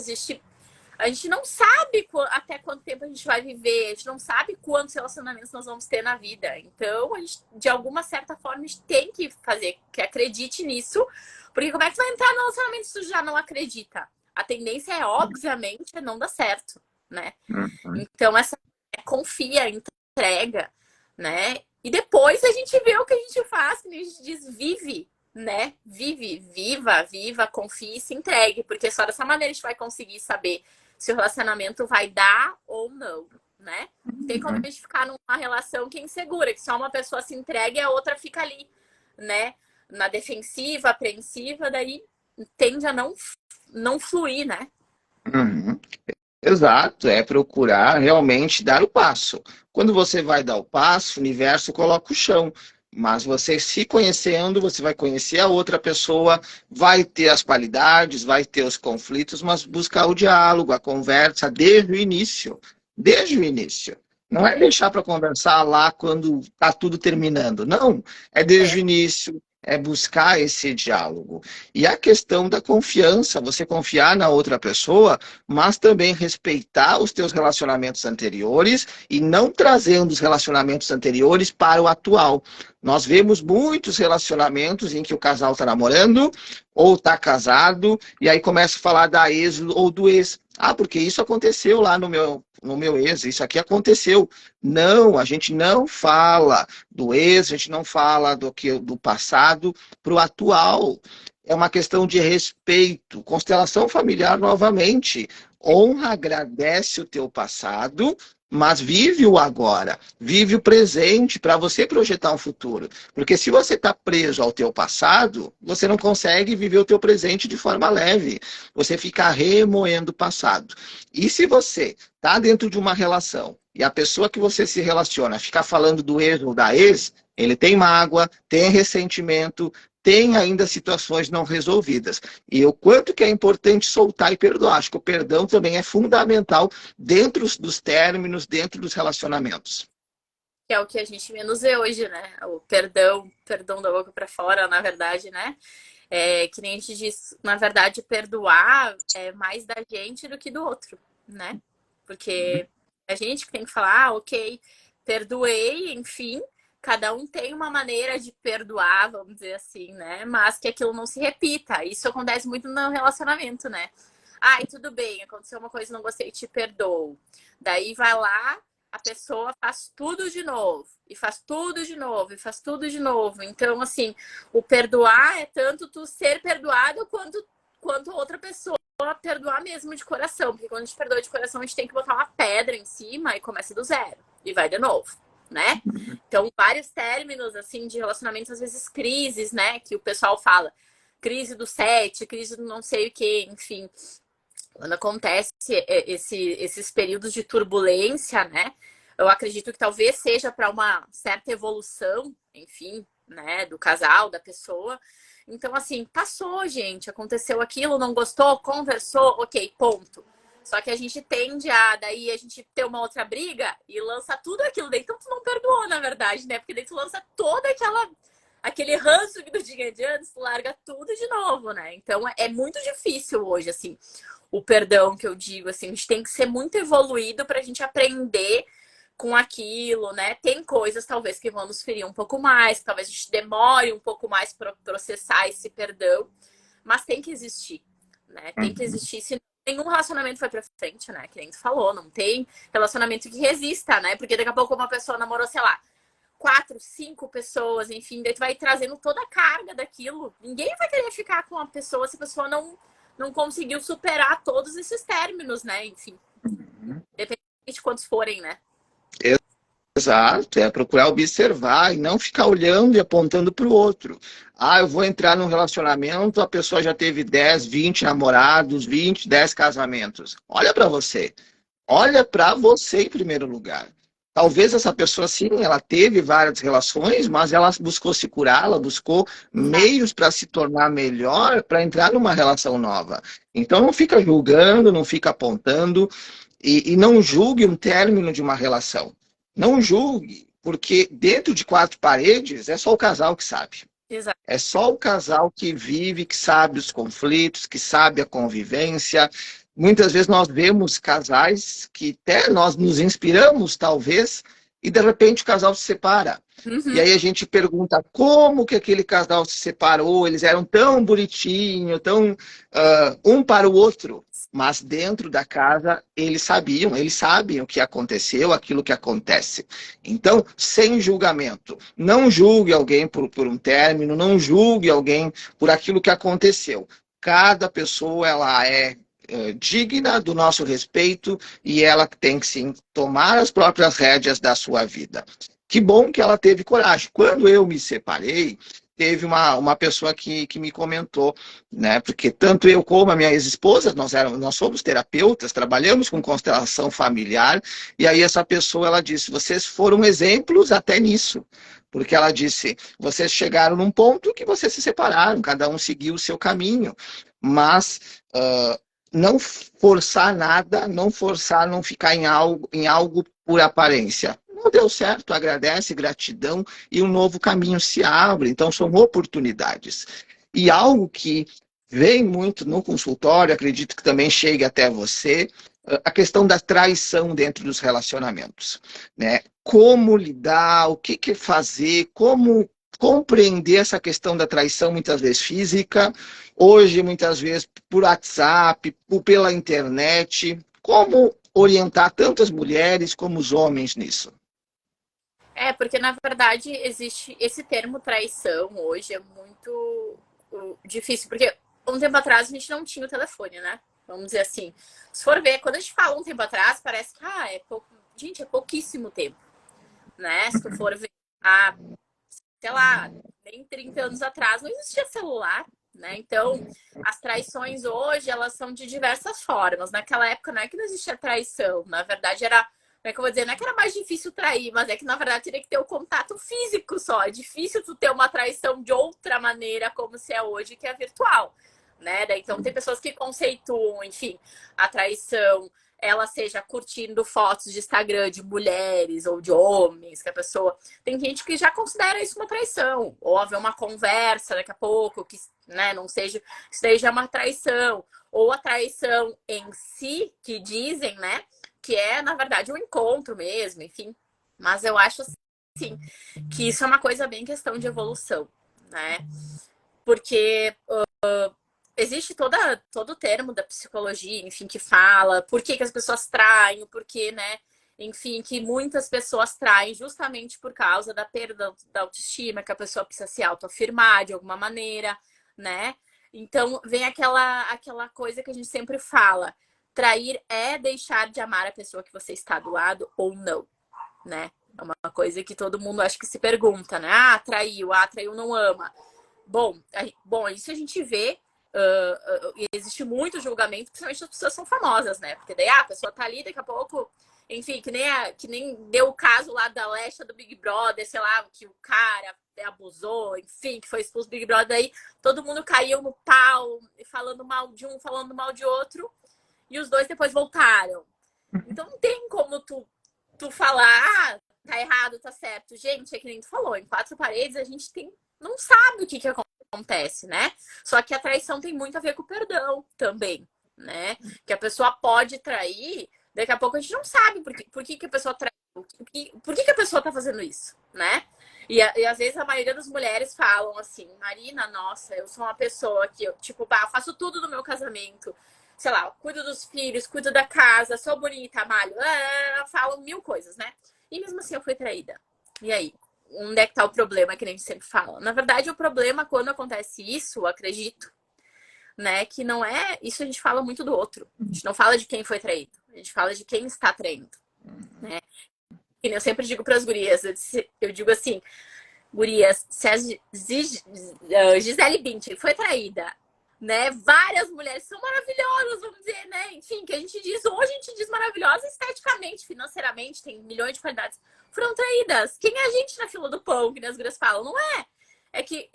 a gente não sabe até quanto tempo a gente vai viver, a gente não sabe quantos relacionamentos nós vamos ter na vida. Então, de alguma certa forma, a gente tem que fazer que acredite nisso, porque como é que tu vai entrar no relacionamento se tu já não acredita? A tendência é, obviamente, não dar certo, né? Uhum. Então, confia, entrega, né? E depois a gente vê o que a gente faz, que a gente diz, vive, né? Viva, confie e se entregue, porque só dessa maneira a gente vai conseguir saber se o relacionamento vai dar ou não, né? Tem como a gente ficar numa relação que é insegura, que só uma pessoa se entrega e a outra fica ali, né? Na defensiva, apreensiva, daí tende a não fluir, né? Uhum. Exato, é procurar realmente dar o passo. Quando você vai dar o passo, o universo coloca o chão. Mas você se conhecendo, você vai conhecer a outra pessoa, vai ter as qualidades, vai ter os conflitos, mas buscar o diálogo, a conversa desde o início. Desde o início. Não é deixar para conversar lá quando está tudo terminando. Não, é desde É, o início, é buscar esse diálogo. E a questão da confiança, você confiar na outra pessoa, mas também respeitar os teus relacionamentos anteriores e não trazendo os relacionamentos anteriores para o atual. Nós vemos muitos relacionamentos em que o casal está namorando ou está casado e aí começa a falar da ex ou do ex. Porque isso aconteceu lá no meu ex, isso aqui aconteceu. Não, a gente não fala do ex, a gente não fala do passado para o atual. É uma questão de respeito. Constelação familiar, novamente. Honra, agradece o teu passado, mas vive o agora. Vive o presente para você projetar um futuro. Porque se você está preso ao teu passado, você não consegue viver o teu presente de forma leve. Você fica remoendo o passado. E se você está dentro de uma relação e a pessoa que você se relaciona ficar falando do ex ou da ex, ele tem mágoa, tem ressentimento, tem ainda situações não resolvidas. E o quanto que é importante soltar e perdoar. Acho que o perdão também é fundamental dentro dos términos, dentro dos relacionamentos. que é o que a gente menos vê hoje, né? O perdão da boca para fora, na verdade, né? Que nem a gente diz, na verdade, perdoar é mais da gente do que do outro, né? Porque a gente que tem que falar, ok, perdoei, enfim, cada um tem uma maneira de perdoar, vamos dizer assim, né? Mas que aquilo não se repita. Isso acontece muito no relacionamento, né? Ai, tudo bem, aconteceu uma coisa, não gostei, te perdoo. Daí vai lá, a pessoa faz tudo de novo, e faz tudo de novo, e faz tudo de novo. Então, assim, o perdoar é tanto tu ser perdoado quanto outra pessoa perdoar mesmo de coração. Porque quando a gente perdoa de coração, a gente tem que botar uma pedra em cima e começa do zero. E vai de novo, né? Então, vários términos, assim, de relacionamentos, às vezes crises, né? Que o pessoal fala. Crise do sete, crise do não sei o que, enfim. Quando acontece esses períodos de turbulência, né? Eu acredito que talvez seja para uma certa evolução, enfim, né, do casal, da pessoa. Então, assim, passou, gente, aconteceu aquilo, não gostou, conversou, ok, ponto. Só que a gente tende a, daí a gente ter uma outra briga e lança tudo aquilo daí. Então tu não perdoou, na verdade, né? Porque daí tu lança toda aquele ranço que tu tinha de antes, tu larga tudo de novo, né? Então é muito difícil hoje, assim, o perdão que eu digo, assim, a gente tem que ser muito evoluído pra gente aprender com aquilo, né? Tem coisas talvez que vão nos ferir um pouco mais, talvez a gente demore um pouco mais para processar esse perdão, mas tem que existir, né? Tem que existir, senão nenhum relacionamento vai pra frente, né? Que nem tu falou, não tem relacionamento que resista, né? Porque daqui a pouco uma pessoa namorou, sei lá, 4, 5 pessoas, enfim, daí tu vai trazendo toda a carga daquilo. Ninguém vai querer ficar com uma pessoa se a pessoa não conseguiu superar todos esses términos, né? Enfim, depende de quantos forem, né? Exato, é procurar observar e não ficar olhando e apontando para o outro. Ah, eu vou entrar num relacionamento, a pessoa já teve 10, 20 namorados, 20, 10 casamentos. Olha para você. Olha para você em primeiro lugar. Talvez essa pessoa, sim, ela teve várias relações, mas ela buscou se curar, ela buscou meios para se tornar melhor, para entrar numa relação nova. Então não fica julgando, não fica apontando e não julgue um término de uma relação. Não julgue, porque dentro de 4 paredes é só o casal que sabe. Exato. É só o casal que vive, que sabe os conflitos, que sabe a convivência. Muitas vezes nós vemos casais que até nós nos inspiramos, talvez, e de repente o casal se separa. E Uhum. aí a gente pergunta como que aquele casal se separou, eles eram tão bonitinhos, tão um para o outro. Mas dentro da casa eles sabiam, eles sabem o que aconteceu, aquilo que acontece. Então, sem julgamento. Não julgue alguém por um término, não julgue alguém por aquilo que aconteceu. Cada pessoa ela é digna do nosso respeito e ela tem que sim tomar as próprias rédeas da sua vida. Que bom que ela teve coragem. Quando eu me separei, teve uma pessoa que me comentou, né? Porque tanto eu como a minha ex-esposa, nós somos terapeutas, trabalhamos com constelação familiar, e aí essa pessoa ela disse: vocês foram exemplos até nisso. Porque ela disse, vocês chegaram num ponto que vocês se separaram, cada um seguiu o seu caminho, mas não forçar nada, não forçar, não ficar em algo por aparência. Não deu certo, agradece, gratidão e um novo caminho se abre. Então, são oportunidades. E algo que vem muito no consultório, acredito que também chegue até você, a questão da traição dentro dos relacionamentos, né? Como lidar, o que fazer, como compreender essa questão da traição, muitas vezes física, hoje, muitas vezes, por WhatsApp, pela internet. Como orientar tanto as mulheres como os homens nisso? Porque na verdade existe esse termo traição hoje é muito difícil, porque um tempo atrás a gente não tinha o telefone, né? Vamos dizer assim. Se for ver, quando a gente fala um tempo atrás, parece que é pouco. Gente, é pouquíssimo tempo, né? Se tu for ver, sei lá, nem 30 anos atrás não existia celular, né? Então, as traições hoje, elas são de diversas formas. Naquela época não é que não existia traição, na verdade era, como é que eu vou dizer, não é que era mais difícil trair, mas é que na verdade teria que ter o contato físico só. É difícil tu ter uma traição de outra maneira como se é hoje, que é virtual, né? Então tem pessoas que conceituam, enfim, a traição ela seja curtindo fotos de Instagram de mulheres ou de homens, que a pessoa. Tem gente que já considera isso uma traição, ou haver uma conversa daqui a pouco, que né, não seja. Isso daí já é uma traição. Ou a traição em si, que dizem, né? Que é, na verdade, um encontro mesmo, enfim. Mas eu acho, assim, que isso é uma coisa bem questão de evolução, né? Porque existe todo o termo da psicologia, enfim, que fala por que as pessoas traem, o porquê, né? Enfim, que muitas pessoas traem justamente por causa da perda da autoestima, que a pessoa precisa se autoafirmar de alguma maneira, né? Então, vem aquela coisa que a gente sempre fala: trair é deixar de amar a pessoa que você está do lado ou não, né? É uma coisa que todo mundo acho que se pergunta, né? Traiu, não ama. Bom, isso a gente vê. Existe muito julgamento, principalmente as pessoas são famosas, né? Porque daí a pessoa tá ali, daqui a pouco, enfim, que nem deu o caso lá da Alexa do Big Brother, sei lá, que o cara abusou, enfim, que foi expulso do Big Brother, aí todo mundo caiu no pau, falando mal de um, falando mal de outro. e os dois depois voltaram. Então não tem como tu falar, ah, tá errado, tá certo. Gente, é que nem tu falou, em quatro paredes a gente não sabe o que acontece, né? Só que a traição tem muito a ver com o perdão também, né? Que a pessoa pode trair, daqui a pouco a gente não sabe por que a pessoa traiu, por que a pessoa tá fazendo isso, né? E às vezes a maioria das mulheres falam assim, Marina, nossa, eu sou uma pessoa que eu, tipo, eu faço tudo no meu casamento, sei lá, cuido dos filhos, cuido da casa, sou bonita, malho, falam mil coisas, né? E mesmo assim eu fui traída. E aí? Onde é que tá o problema que a gente sempre fala? Na verdade, o problema quando acontece isso, eu acredito, né, que não é... Isso a gente fala muito do outro. A gente não fala de quem foi traído. A gente fala de quem está traindo, né? E eu sempre digo para as gurias, eu digo assim, gurias, se a Gisele Bündchen foi traída, né? Várias mulheres são maravilhosas, vamos dizer, né? Enfim, que a gente diz, hoje a gente diz maravilhosa esteticamente, financeiramente, tem milhões de qualidades. Foram traídas. Quem é a gente na fila do pão, que as gurias falam? Não é. É que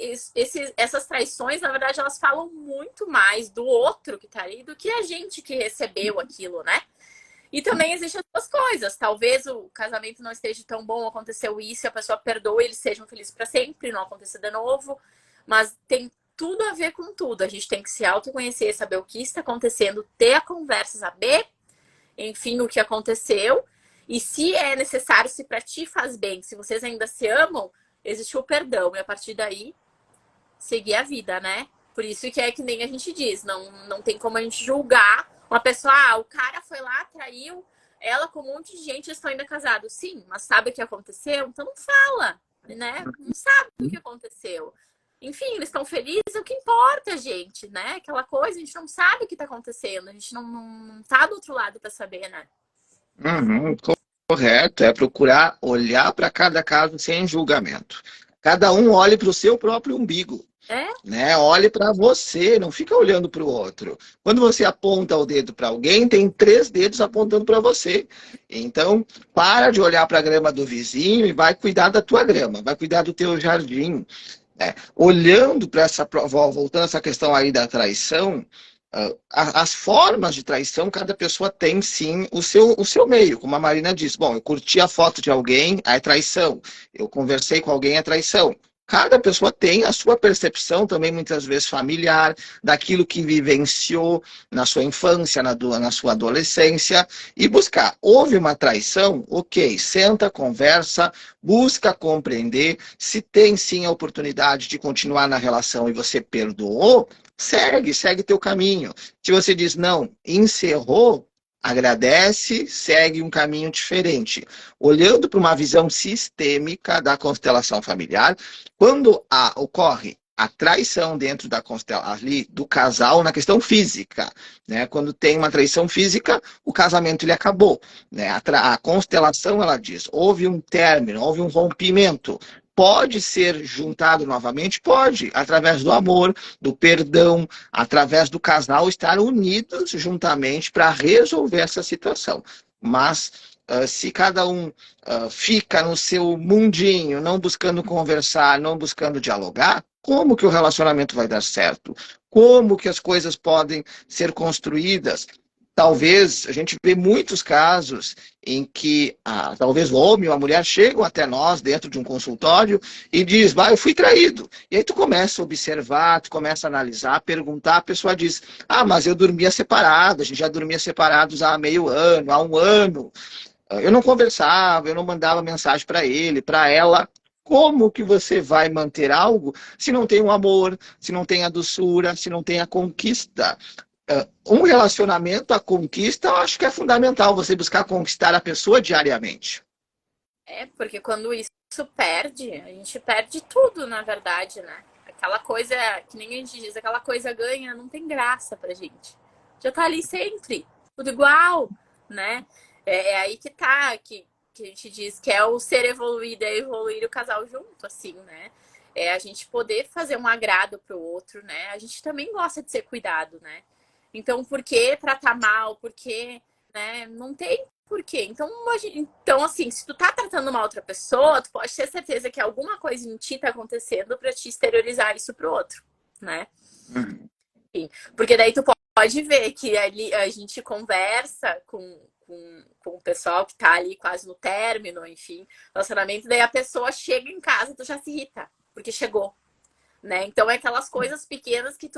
essas traições, na verdade, elas falam muito mais do outro que tá aí do que a gente que recebeu aquilo, né? E também existem outras coisas. Talvez o casamento não esteja tão bom, aconteceu isso, a pessoa perdoa, eles sejam felizes para sempre, não aconteça de novo. Mas tem tudo a ver com tudo. A gente tem que se autoconhecer, saber o que está acontecendo, ter a conversa, saber, enfim, o que aconteceu. E se é necessário, se para ti faz bem, se vocês ainda se amam, existe o perdão. E a partir daí, seguir a vida, né? Por isso que é que nem a gente diz, não tem como a gente julgar uma pessoa, o cara foi lá, traiu ela com um monte de gente, eles estão ainda casados. Sim, mas sabe o que aconteceu? Então não fala, né? Não sabe o que aconteceu. Enfim, eles estão felizes, é o que importa, gente, né? Aquela coisa, a gente não sabe o que está acontecendo, a gente não tá do outro lado para saber, né? Uhum, correto, é procurar olhar para cada caso sem julgamento. Cada um olhe para o seu próprio umbigo. É? Né? Olhe para você, não fica olhando para o outro. Quando você aponta o dedo para alguém, tem 3 dedos apontando para você. Então, para de olhar para a grama do vizinho e vai cuidar da tua grama, vai cuidar do teu jardim. Né? Olhando para voltando a essa questão aí da traição, as formas de traição, cada pessoa tem sim o seu meio, como a Marina disse. Bom, eu curti a foto de alguém, é traição. Eu conversei com alguém, é traição. Cada pessoa tem a sua percepção também, muitas vezes familiar, daquilo que vivenciou na sua infância, na sua adolescência, e buscar. Houve uma traição? Ok, senta, conversa, busca compreender. Se tem sim a oportunidade de continuar na relação e você perdoou, segue teu caminho. Se você diz não, encerrou, agradece, segue um caminho diferente. Olhando para uma visão sistêmica da constelação familiar, quando ocorre a traição dentro da constelação ali do casal na questão física, né? Quando tem uma traição física, o casamento ele acabou, né? A constelação ela diz, houve um término, houve um rompimento. Pode ser juntado novamente? Pode, através do amor, do perdão, através do casal estar unidos juntamente para resolver essa situação. Mas se cada um fica no seu mundinho, não buscando conversar, não buscando dialogar, como que o relacionamento vai dar certo? Como que as coisas podem ser construídas? Talvez a gente vê muitos casos em que talvez o homem ou a mulher chegam até nós dentro de um consultório e diz, eu fui traído. E aí tu começa a observar, tu começa a analisar, perguntar, a pessoa diz, mas eu dormia separado, a gente já dormia separados há meio ano, há um ano. Eu não conversava, eu não mandava mensagem para ele, para ela. Como que você vai manter algo se não tem o amor, se não tem a doçura, se não tem a conquista? Um relacionamento, a conquista, eu acho que é fundamental você buscar conquistar a pessoa diariamente. Porque quando isso perde, a gente perde tudo, na verdade, né? Aquela coisa, que nem a gente diz, aquela coisa ganha, não tem graça pra gente. Já tá ali sempre, tudo igual, né? É aí que tá, que a gente diz que é o ser evoluído, é evoluir o casal junto, assim, né? É a gente poder fazer um agrado pro outro, né? A gente também gosta de ser cuidado, né? Então, por que tratar mal? Por que, né? Não tem por quê. Então, assim, se tu tá tratando uma outra pessoa, tu pode ter certeza que alguma coisa em ti tá acontecendo pra te exteriorizar isso pro outro, né? Uhum. Enfim, porque daí tu pode ver que ali a gente conversa com o pessoal que tá ali quase no término, enfim, relacionamento, daí a pessoa chega em casa, tu já se irrita, porque chegou, né? Então é aquelas coisas pequenas que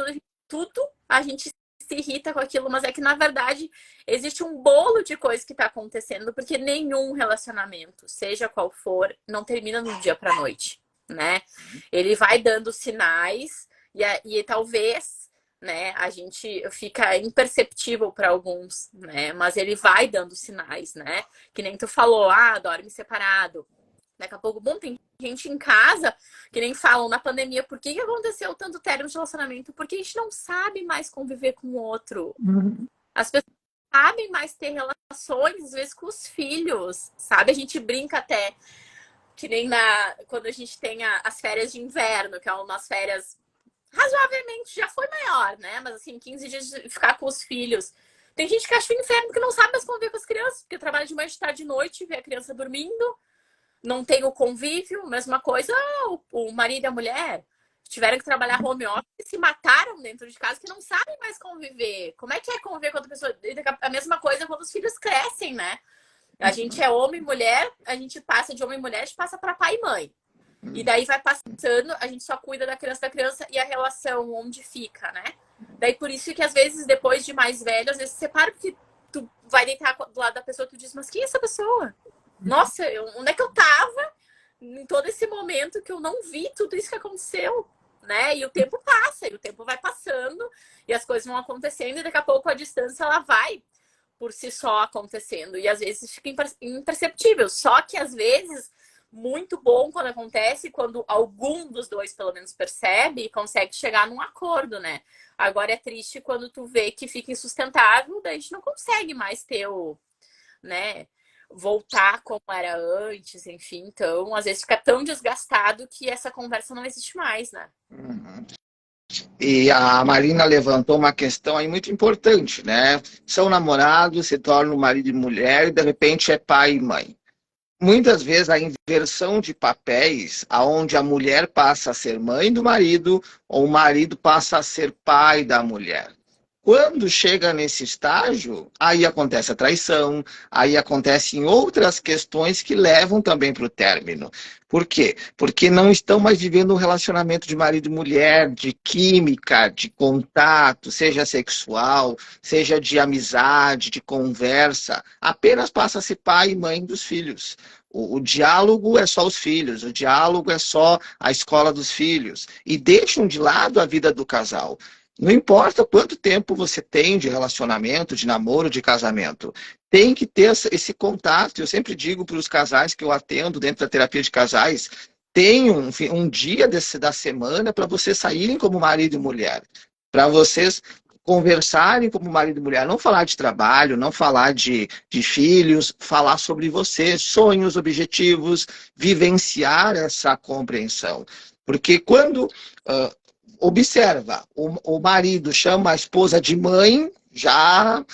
tudo a gente se irrita com aquilo, mas é que na verdade existe um bolo de coisas que tá acontecendo, porque nenhum relacionamento, seja qual for, não termina do dia pra noite, né? Ele vai dando sinais e talvez, né, a gente fica imperceptível para alguns, né? Mas ele vai dando sinais, né? Que nem tu falou, dorme separado. Daqui a pouco, bom, tem gente em casa que nem falam na pandemia por que aconteceu tanto término de relacionamento? Porque a gente não sabe mais conviver com o outro. As pessoas não sabem mais ter relações, às vezes, com os filhos, sabe? A gente brinca até que nem quando a gente tem as férias de inverno, que é umas férias razoavelmente, já foi maior, né? Mas assim, 15 dias de ficar com os filhos. Tem gente que acha o inferno que não sabe mais conviver com as crianças, porque trabalha de manhã, de tarde, de noite, vê a criança dormindo, não tem o convívio, mesma coisa, o marido e a mulher tiveram que trabalhar home office e se mataram dentro de casa, que não sabem mais conviver. Como é que é conviver com outra pessoa? A mesma coisa quando os filhos crescem, né? A gente é homem e mulher, a gente passa de homem e mulher, a gente passa para pai e mãe. E daí vai passando, a gente só cuida da criança e a relação onde fica, né? Daí por isso que às vezes, depois de mais velho, às vezes você separa porque tu vai deitar do lado da pessoa e tu diz, mas quem é essa pessoa? Nossa, onde é que eu tava em todo esse momento que eu não vi tudo isso que aconteceu, né? E o tempo passa, e o tempo vai passando, e as coisas vão acontecendo, e daqui a pouco a distância ela vai por si só acontecendo. E às vezes fica imperceptível. Só que às vezes, muito bom quando acontece, quando algum dos dois pelo menos percebe e consegue chegar num acordo, né? Agora é triste quando tu vê que fica insustentável, daí a gente não consegue mais ter né? Voltar como era antes, enfim. Então, às vezes fica tão desgastado que essa conversa não existe mais, né? Uhum. E a Marina levantou uma questão aí muito importante, né? São namorados, se tornam marido e mulher, e de repente é pai e mãe. Muitas vezes a inversão de papéis, aonde a mulher passa a ser mãe do marido, ou o marido passa a ser pai da mulher. Quando chega nesse estágio, aí acontece a traição, aí acontecem outras questões que levam também para o término. Por quê? Porque não estão mais vivendo um relacionamento de marido e mulher, de química, de contato, seja sexual, seja de amizade, de conversa. Apenas passa a ser pai e mãe dos filhos. O diálogo é só os filhos, o diálogo é só a escola dos filhos. E deixam de lado a vida do casal. Não importa quanto tempo você tem de relacionamento, de namoro, de casamento, tem que ter esse contato. Eu sempre digo para os casais que eu atendo dentro da terapia de casais, tem um dia da semana para vocês saírem como marido e mulher, para vocês conversarem como marido e mulher, não falar de trabalho, não falar de filhos, falar sobre vocês, sonhos, objetivos, vivenciar essa compreensão. Porque quando observa, o marido chama a esposa de mãe, já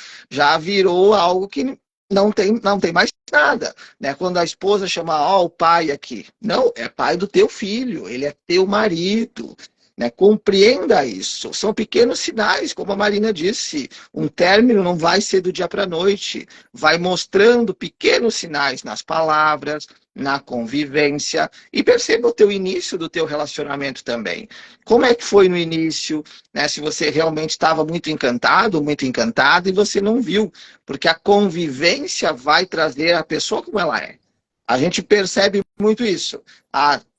virou algo que não tem mais nada, né? Quando a esposa chama, o pai aqui, não, é pai do teu filho, ele é teu marido, né? Compreenda isso. São pequenos sinais, como a Marina disse, um término não vai ser do dia para a noite, vai mostrando pequenos sinais nas palavras, na convivência, e perceba o teu início do teu relacionamento também. Como é que foi no início, né? Se você realmente estava muito encantado, muito encantada, e você não viu, porque a convivência vai trazer a pessoa como ela é. A gente percebe muito isso.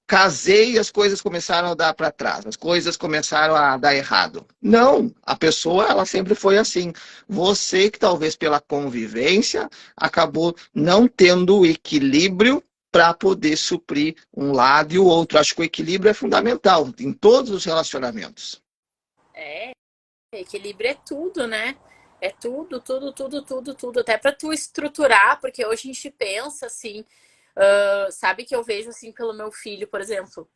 Casei e as coisas começaram a dar para trás, as coisas começaram a dar errado. Não, a pessoa ela sempre foi assim. Você que talvez pela convivência acabou não tendo o equilíbrio para poder suprir um lado e o outro. Acho que o equilíbrio é fundamental em todos os relacionamentos. Equilíbrio é tudo, né? É tudo, tudo, tudo, tudo, tudo. Até para tu estruturar, porque hoje a gente pensa assim, sabe que eu vejo assim pelo meu filho, por exemplo.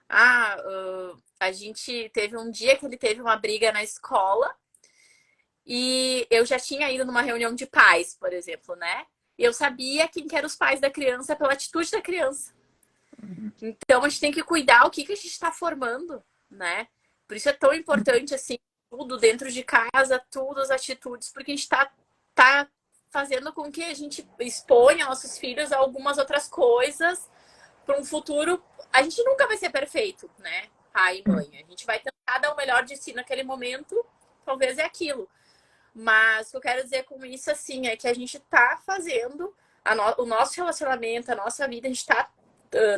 A gente teve um dia que ele teve uma briga na escola e eu já tinha ido numa reunião de pais, por exemplo, né? E eu sabia quem que eram os pais da criança pela atitude da criança. Então a gente tem que cuidar o que a gente está formando, né? Por isso é tão importante assim tudo dentro de casa, todas as atitudes, porque a gente tá fazendo com que a gente exponha nossos filhos a algumas outras coisas para um futuro. A gente nunca vai ser perfeito, né? Pai e mãe. A gente vai tentar dar o melhor de si naquele momento, talvez é aquilo. Mas o que eu quero dizer com isso, assim, é que a gente tá fazendo o nosso relacionamento, a nossa vida, a gente tá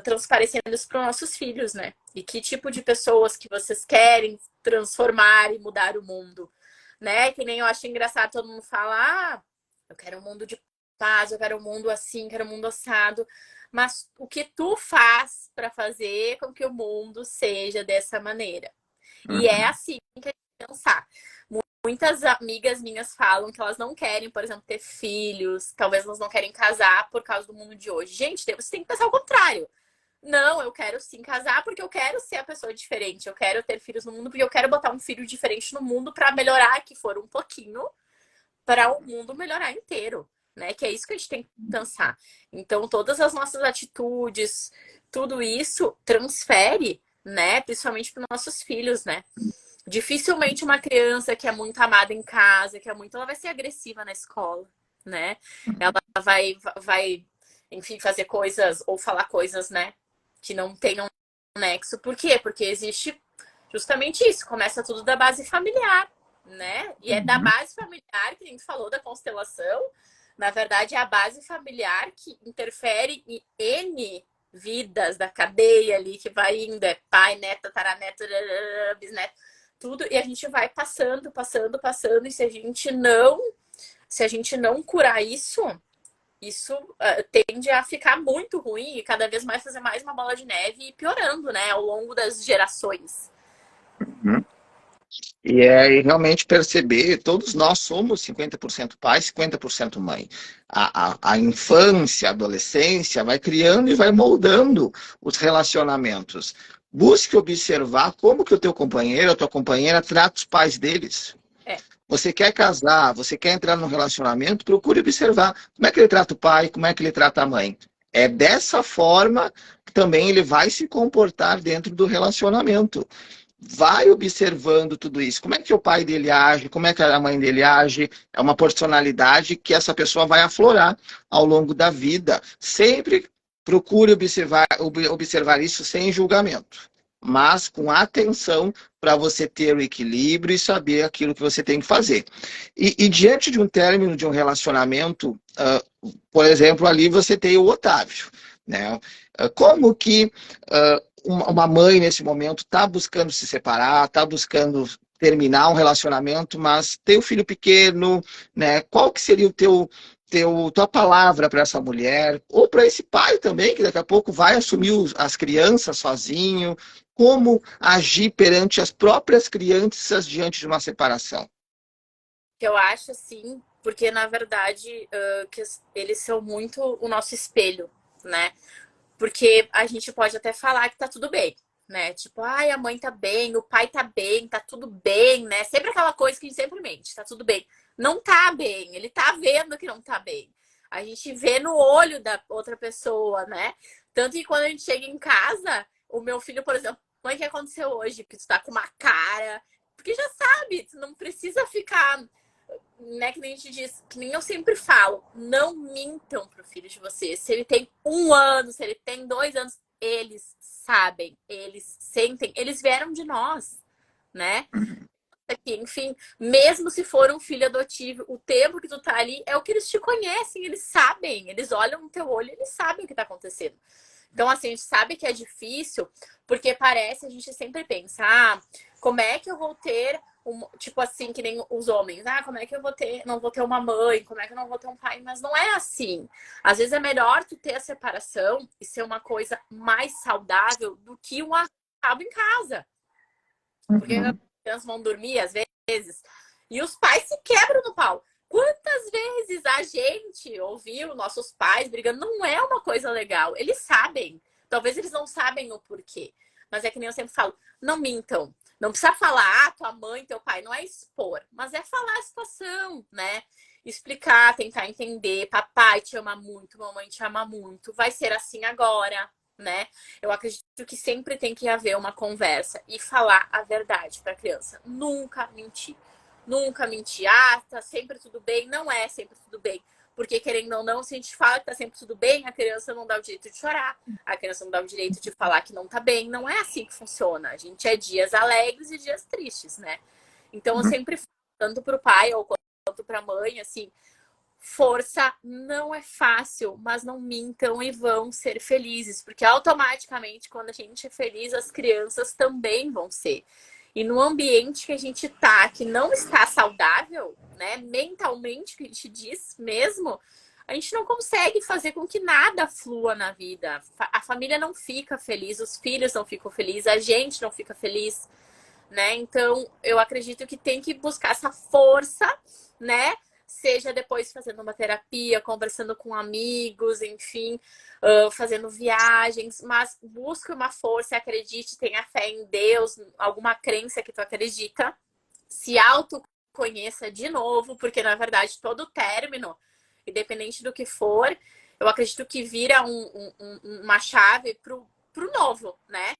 transparecendo isso para os nossos filhos, né? E que tipo de pessoas que vocês querem transformar e mudar o mundo, né? Que nem eu acho engraçado todo mundo falar, eu quero um mundo de paz, eu quero um mundo assim, quero um mundo assado. Mas o que tu faz para fazer com que o mundo seja dessa maneira? E é assim que a gente pensar. Muitas amigas minhas falam que elas não querem, por exemplo, ter filhos, talvez elas não querem casar por causa do mundo de hoje. Gente, você tem que pensar o contrário. Não, eu quero sim casar porque eu quero ser a pessoa diferente. Eu quero ter filhos no mundo porque eu quero botar um filho diferente no mundo para melhorar, que for um pouquinho, para o mundo melhorar inteiro, né? Que é isso que a gente tem que pensar. Então, todas as nossas atitudes, tudo isso transfere, né? Principalmente para os nossos filhos, né? Dificilmente uma criança que é muito amada em casa, que é muito, ela vai ser agressiva na escola, né? Ela vai, enfim, fazer coisas ou falar coisas, né? Que não tenham nexo. Por quê? Porque existe justamente isso. Começa tudo da base familiar, né? E é da base familiar que a gente falou da constelação. Na verdade, é a base familiar que interfere em N vidas da cadeia ali, que vai indo, é pai, neto, tataraneto, bisneto, tudo, e a gente vai passando, e se a gente não curar isso, tende a ficar muito ruim e cada vez mais fazer mais uma bola de neve e piorando, né, ao longo das gerações. E é realmente perceber, todos nós somos 50% pai, 50% mãe. A infância, a adolescência vai criando e vai moldando os relacionamentos. Busque observar como que o teu companheiro, a tua companheira trata os pais deles. Você quer casar, você quer entrar num relacionamento, procure observar como é que ele trata o pai, como é que ele trata a mãe. É dessa forma que também ele vai se comportar dentro do relacionamento. Vai observando tudo isso. Como é que o pai dele age, como é que a mãe dele age. É uma personalidade que essa pessoa vai aflorar ao longo da vida. Sempre procure observar isso sem julgamento, mas com atenção para você ter o equilíbrio e saber aquilo que você tem que fazer. E diante de um término de um relacionamento, por exemplo, ali você tem o Otávio, né? Como que uma mãe nesse momento está buscando se separar, está buscando terminar um relacionamento, mas tem um filho pequeno, né? Qual que seria tua palavra para essa mulher, ou para esse pai também, que daqui a pouco vai assumir as crianças sozinho, como agir perante as próprias crianças diante de uma separação? Eu acho assim, porque na verdade que eles são muito o nosso espelho, né? Porque a gente pode até falar que tá tudo bem, né? Tipo, ai, a mãe tá bem, o pai tá bem, tá tudo bem, né? Sempre aquela coisa que a gente sempre mente, tá tudo bem. Não tá bem, ele tá vendo que não tá bem. A gente vê no olho da outra pessoa, né? Tanto que quando a gente chega em casa, o meu filho, por exemplo, mãe, o que aconteceu hoje? Porque tu tá com uma cara. Porque já sabe, tu não precisa ficar, né, que nem a gente diz, que nem eu sempre falo, não mintam pro filho de vocês. Se ele tem 1 ano, se ele tem 2 anos, eles sabem, eles sentem, eles vieram de nós, né? Enfim, mesmo se for um filho adotivo, o tempo que tu tá ali é o que eles te conhecem, eles sabem, eles olham no teu olho, eles sabem o que tá acontecendo. Então, assim, a gente sabe que é difícil, porque parece, a gente sempre pensa, como é que eu vou ter, tipo assim, que nem os homens, como é que eu vou ter, não vou ter uma mãe, como é que eu não vou ter um pai? Mas não é assim. Às vezes é melhor tu ter a separação e ser uma coisa mais saudável do que um acabo em casa. Porque as crianças vão dormir, às vezes, e os pais se quebram no pau. Quantas vezes a gente ouviu nossos pais brigando? Não é uma coisa legal. Eles sabem. Talvez eles não sabem o porquê. Mas é que nem eu sempre falo, não mintam. Não precisa falar, tua mãe, teu pai. Não é expor, mas é falar a situação, né? Explicar, tentar entender. Papai te ama muito, mamãe te ama muito. Vai ser assim agora, né? Eu acredito que sempre tem que haver uma conversa e falar a verdade para a criança. Nunca mentir. Nunca mentir. Ah, tá sempre tudo bem. Não é sempre tudo bem. Porque, querendo ou não, se a gente fala que tá sempre tudo bem, a criança não dá o direito de chorar. A criança não dá o direito de falar que não tá bem. Não é assim que funciona. A gente é dias alegres e dias tristes, né? Então, eu sempre falo, tanto pro pai ou quanto pra mãe, assim, força não é fácil, mas não mintam e vão ser felizes, porque automaticamente quando a gente é feliz, as crianças também vão ser. E no ambiente que a gente tá, que não está saudável, né, mentalmente, que a gente diz mesmo, a gente não consegue fazer com que nada flua na vida. A família não fica feliz, os filhos não ficam felizes, a gente não fica feliz, né? Então, eu acredito que tem que buscar essa força, né? Seja depois fazendo uma terapia, conversando com amigos, enfim, fazendo viagens, mas busque uma força, acredite, tenha fé em Deus, alguma crença que tu acredita, se autoconheça de novo, porque na verdade todo término, independente do que for, eu acredito que vira uma chave pro novo, né?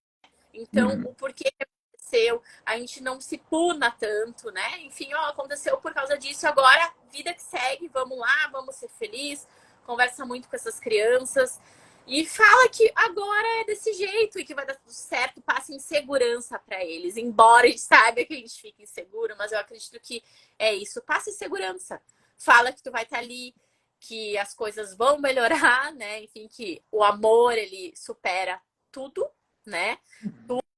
Então, o porquê aconteceu, a gente não se puna tanto, né? Enfim, ó, aconteceu por causa disso, agora vida que segue, vamos lá, vamos ser felizes, conversa muito com essas crianças e fala que agora é desse jeito e que vai dar tudo certo, passa insegurança para eles, embora a gente saiba que a gente fica inseguro, mas eu acredito que é isso, passa segurança, fala que tu vai estar ali, que as coisas vão melhorar, né? Enfim, que o amor, ele supera tudo, né?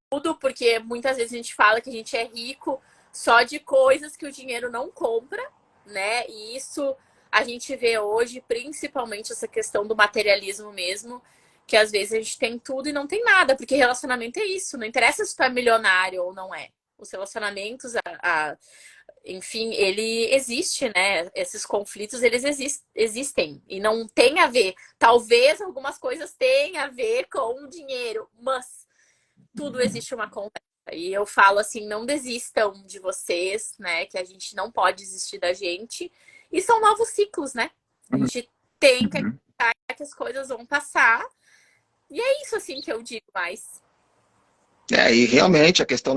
Tudo, porque muitas vezes a gente fala que a gente é rico só de coisas que o dinheiro não compra, né? E isso a gente vê hoje, principalmente essa questão do materialismo mesmo, que às vezes a gente tem tudo e não tem nada, porque relacionamento é isso, não interessa se tu é milionário ou não é. Os relacionamentos, enfim, ele existe, né? Esses conflitos, eles existem e não tem a ver. Talvez algumas coisas tenham a ver com o dinheiro, mas tudo existe uma conversa. E eu falo assim, não desistam de vocês, né? Que a gente não pode desistir da gente. E são novos ciclos, né? A gente tem que acreditar que as coisas vão passar. E é isso, assim, que eu digo mais. E realmente a questão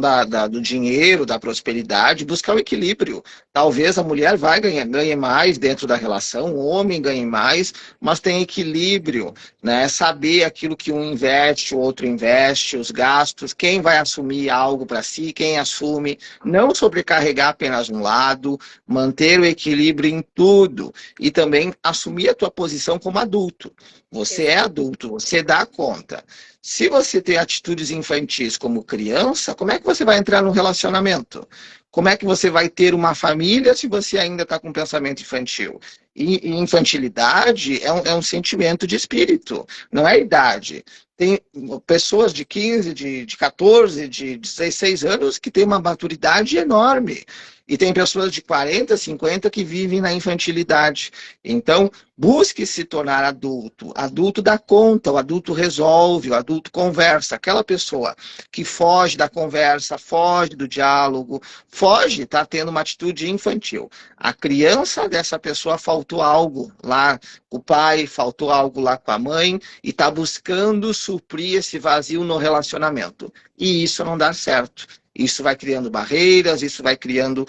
do dinheiro, da prosperidade, buscar o equilíbrio. Talvez a mulher ganhe mais dentro da relação, o homem ganhe mais, mas tem equilíbrio, né? Saber aquilo que um investe, o outro investe, os gastos, quem vai assumir algo para si, quem assume, não sobrecarregar apenas um lado, manter o equilíbrio em tudo e também assumir a tua posição como adulto. Você é adulto, você dá conta. Se você tem atitudes infantis como criança, como é que você vai entrar num relacionamento? Como é que você vai ter uma família se você ainda está com pensamento infantil? E infantilidade é um sentimento de espírito, não é idade. Tem pessoas de 15, de 14, de 16 anos que têm uma maturidade enorme. E tem pessoas de 40, 50 que vivem na infantilidade. Então, busque se tornar adulto. Adulto dá conta, o adulto resolve, o adulto conversa. Aquela pessoa que foge da conversa, foge do diálogo, foge, está tendo uma atitude infantil. A criança dessa pessoa faltou algo lá com o pai, faltou algo lá com a mãe e está buscando suprir esse vazio no relacionamento. E isso não dá certo. Isso vai criando barreiras, isso vai criando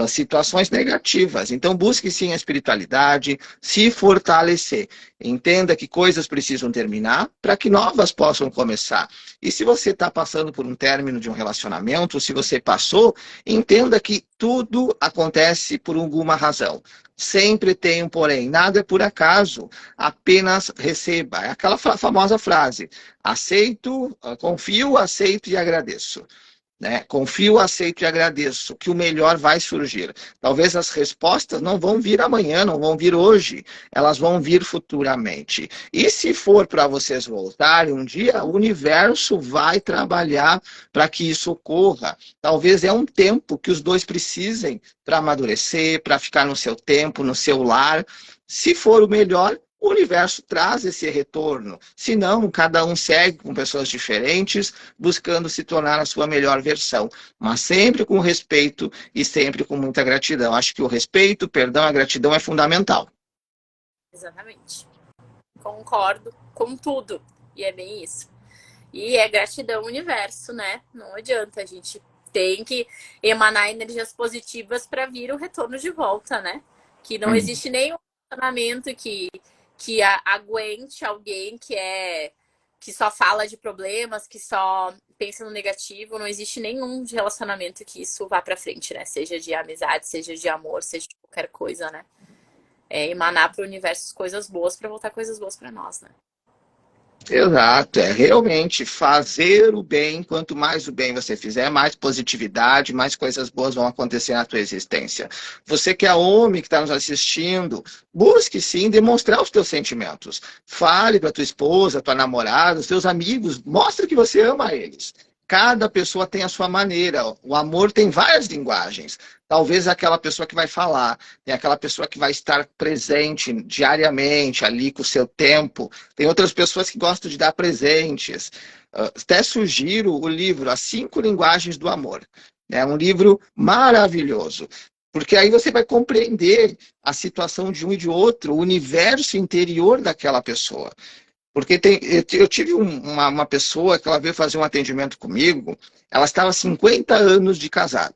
situações negativas. Então, busque sim a espiritualidade, se fortalecer. Entenda que coisas precisam terminar para que novas possam começar. E se você está passando por um término de um relacionamento, se você passou, entenda que tudo acontece por alguma razão. Sempre tem um porém, nada é por acaso, apenas receba. É aquela famosa frase, aceito, confio, aceito e agradeço. Né? Confio, aceito e agradeço, que o melhor vai surgir. Talvez as respostas não vão vir amanhã, não vão vir hoje, elas vão vir futuramente. E se for para vocês voltarem um dia, o universo vai trabalhar para que isso ocorra. Talvez é um tempo que os dois precisem para amadurecer, para ficar no seu tempo, no seu lar. Se for o melhor, o universo traz esse retorno. Se não, cada um segue com pessoas diferentes, buscando se tornar a sua melhor versão. Mas sempre com respeito e sempre com muita gratidão. Acho que o respeito, o perdão, a gratidão é fundamental. Exatamente. Concordo com tudo. E é bem isso. E é gratidão universo, né? Não adianta, a gente tem que emanar energias positivas para vir o retorno de volta, né? Que não Hum. existe nenhum relacionamento que aguente alguém que só fala de problemas, que só pensa no negativo. Não existe nenhum relacionamento que isso vá para frente, né? Seja de amizade, seja de amor, seja de qualquer coisa, né? É emanar para o universo coisas boas para voltar coisas boas para nós, né? Exato, é realmente fazer o bem. Quanto mais o bem você fizer, mais positividade, mais coisas boas vão acontecer na tua existência. Você que é homem que está nos assistindo, busque sim demonstrar os teus sentimentos. Fale para tua esposa, tua namorada, os teus amigos, mostre que você ama eles. Cada pessoa tem a sua maneira. O amor tem várias linguagens. Talvez aquela pessoa que vai falar, tem aquela pessoa que vai estar presente diariamente ali com o seu tempo. Tem outras pessoas que gostam de dar presentes. Até sugiro o livro As Cinco Linguagens do Amor. É um livro maravilhoso, porque aí você vai compreender a situação de um e de outro, o universo interior daquela pessoa. Porque eu tive uma pessoa que ela veio fazer um atendimento comigo, ela estava há 50 anos de casado.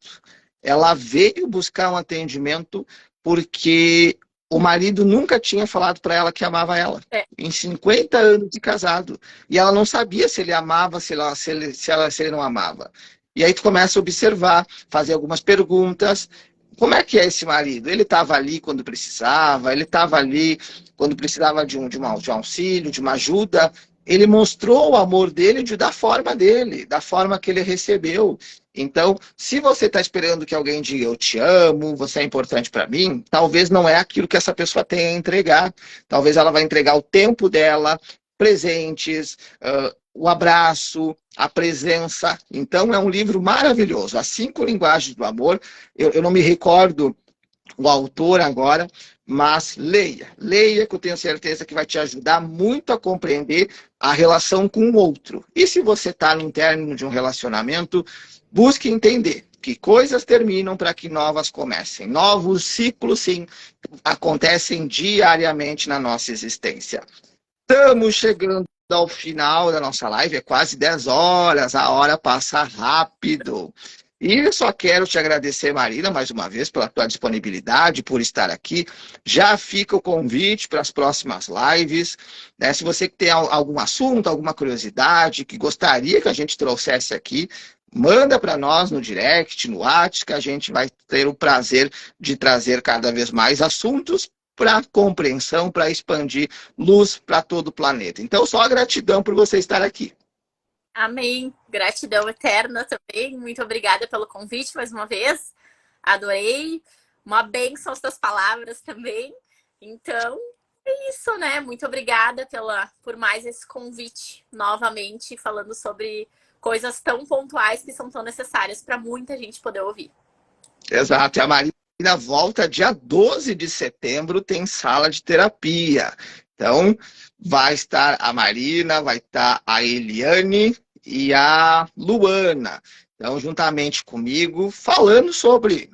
Ela veio buscar um atendimento porque o marido nunca tinha falado para ela que amava ela. É. Em 50 anos de casado. E ela não sabia se ele amava, se ele não amava. E aí tu começa a observar, fazer algumas perguntas. Como é que é esse marido? Ele estava ali quando precisava, ele estava ali quando precisava de um auxílio, de uma ajuda. Ele mostrou o amor dele da forma dele, da forma que ele recebeu. Então, se você está esperando que alguém diga eu te amo, você é importante para mim, talvez não é aquilo que essa pessoa tem a entregar. Talvez ela vai entregar o tempo dela, presentes, o abraço, a presença. Então, é um livro maravilhoso. As Cinco Linguagens do Amor. Eu não me recordo o autor agora, mas leia. Leia, que eu tenho certeza que vai te ajudar muito a compreender a relação com o outro. E se você está no término de um relacionamento, busque entender que coisas terminam para que novas comecem. Novos ciclos, sim, acontecem diariamente na nossa existência. Estamos chegando ao final da nossa live, é quase 10 horas, a hora passa rápido. E eu só quero te agradecer, Marina, mais uma vez, pela tua disponibilidade, por estar aqui. Já fica o convite para as próximas lives. Né? Se você tem algum assunto, alguma curiosidade que gostaria que a gente trouxesse aqui, manda para nós no direct, no WhatsApp, que a gente vai ter o prazer de trazer cada vez mais assuntos para compreensão, para expandir luz para todo o planeta. Então, só gratidão por você estar aqui. Amém. Gratidão eterna também. Muito obrigada pelo convite mais uma vez. Adorei. Uma bênção as tuas palavras também. Então, é isso, né? Muito obrigada por mais esse convite novamente, falando sobre coisas tão pontuais que são tão necessárias para muita gente poder ouvir. Exato. E a Marina volta dia 12 de setembro, tem sala de terapia. Então, vai estar a Marina, vai estar a Eliane e a Luana. Então, juntamente comigo, falando sobre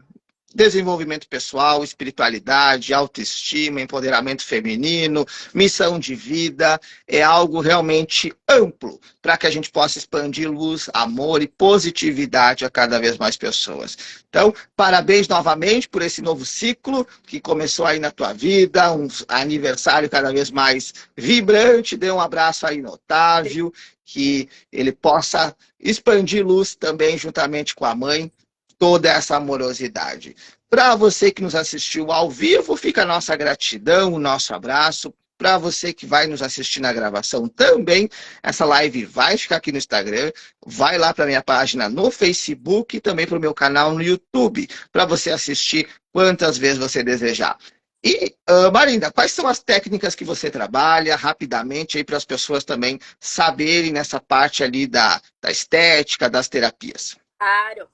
desenvolvimento pessoal, espiritualidade, autoestima, empoderamento feminino, missão de vida, é algo realmente amplo para que a gente possa expandir luz, amor e positividade a cada vez mais pessoas. Então, parabéns novamente por esse novo ciclo que começou aí na tua vida, um aniversário cada vez mais vibrante. Dê um abraço aí no Otávio, que ele possa expandir luz também juntamente com a mãe, toda essa amorosidade. Para você que nos assistiu ao vivo, fica a nossa gratidão, o nosso abraço. Para você que vai nos assistir na gravação também, essa live vai ficar aqui no Instagram, vai lá para minha página no Facebook e também para o meu canal no YouTube, para você assistir quantas vezes você desejar. E, Marina, quais são as técnicas que você trabalha rapidamente aí para as pessoas também saberem nessa parte ali da estética, das terapias? Claro.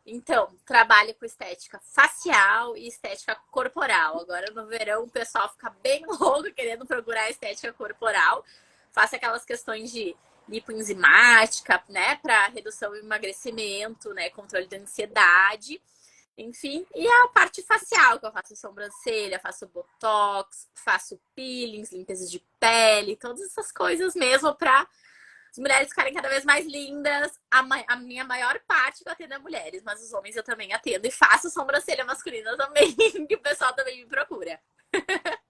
Então, trabalho com estética facial e estética corporal. Agora no verão o pessoal fica bem louco querendo procurar estética corporal. Faço aquelas questões de lipoenzimática, né, para redução e emagrecimento, né, controle da ansiedade, enfim. E a parte facial, que eu faço sobrancelha, faço botox, faço peelings, limpeza de pele, todas essas coisas mesmo para as mulheres ficarem cada vez mais lindas. A minha maior parte que eu atendo é mulheres, mas os homens eu também atendo. E faço sobrancelha masculina também, que o pessoal também me procura.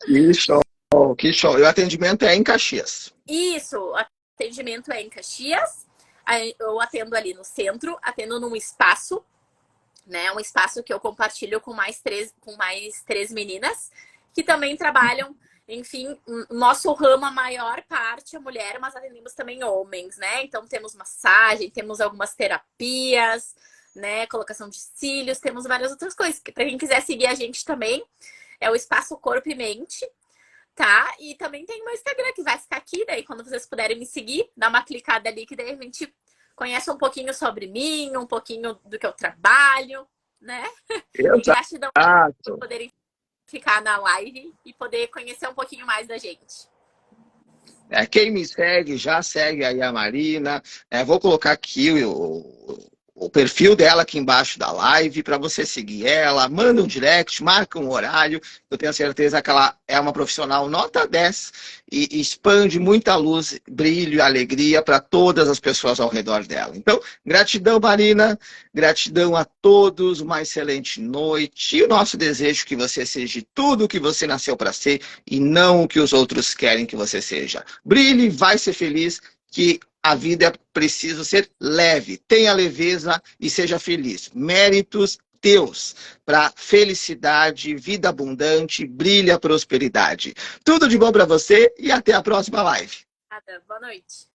Que show, que show. E o atendimento é em Caxias. Isso, o atendimento é em Caxias. Eu atendo ali no centro, atendo num espaço, né? Um espaço que eu compartilho com mais três meninas que também trabalham. Enfim, nosso ramo, a maior parte é mulher, mas atendemos também homens, né? Então temos massagem, temos algumas terapias, né? Colocação de cílios, temos várias outras coisas. Para quem quiser seguir a gente também, é o Espaço Corpo e Mente, tá? E também tem o meu Instagram, que vai ficar aqui, daí quando vocês puderem me seguir, dá uma clicada ali, que daí a gente conhece um pouquinho sobre mim, um pouquinho do que eu trabalho, né? E gratidão por poderem ficar na live e poder conhecer um pouquinho mais da gente. Quem me segue, já segue aí a Marina. Vou colocar aqui o perfil dela aqui embaixo da live para você seguir ela. Manda um direct, marca um horário. Eu tenho certeza que ela é uma profissional nota 10 e expande muita luz, brilho e alegria para todas as pessoas ao redor dela. Então, gratidão, Marina. Gratidão a todos. Uma excelente noite. E o nosso desejo é que você seja tudo o que você nasceu para ser e não o que os outros querem que você seja. Brilhe, vai ser feliz, que a vida é preciso ser leve, tenha leveza e seja feliz. Méritos teus para felicidade, vida abundante, brilha prosperidade. Tudo de bom para você e até a próxima live. Boa noite.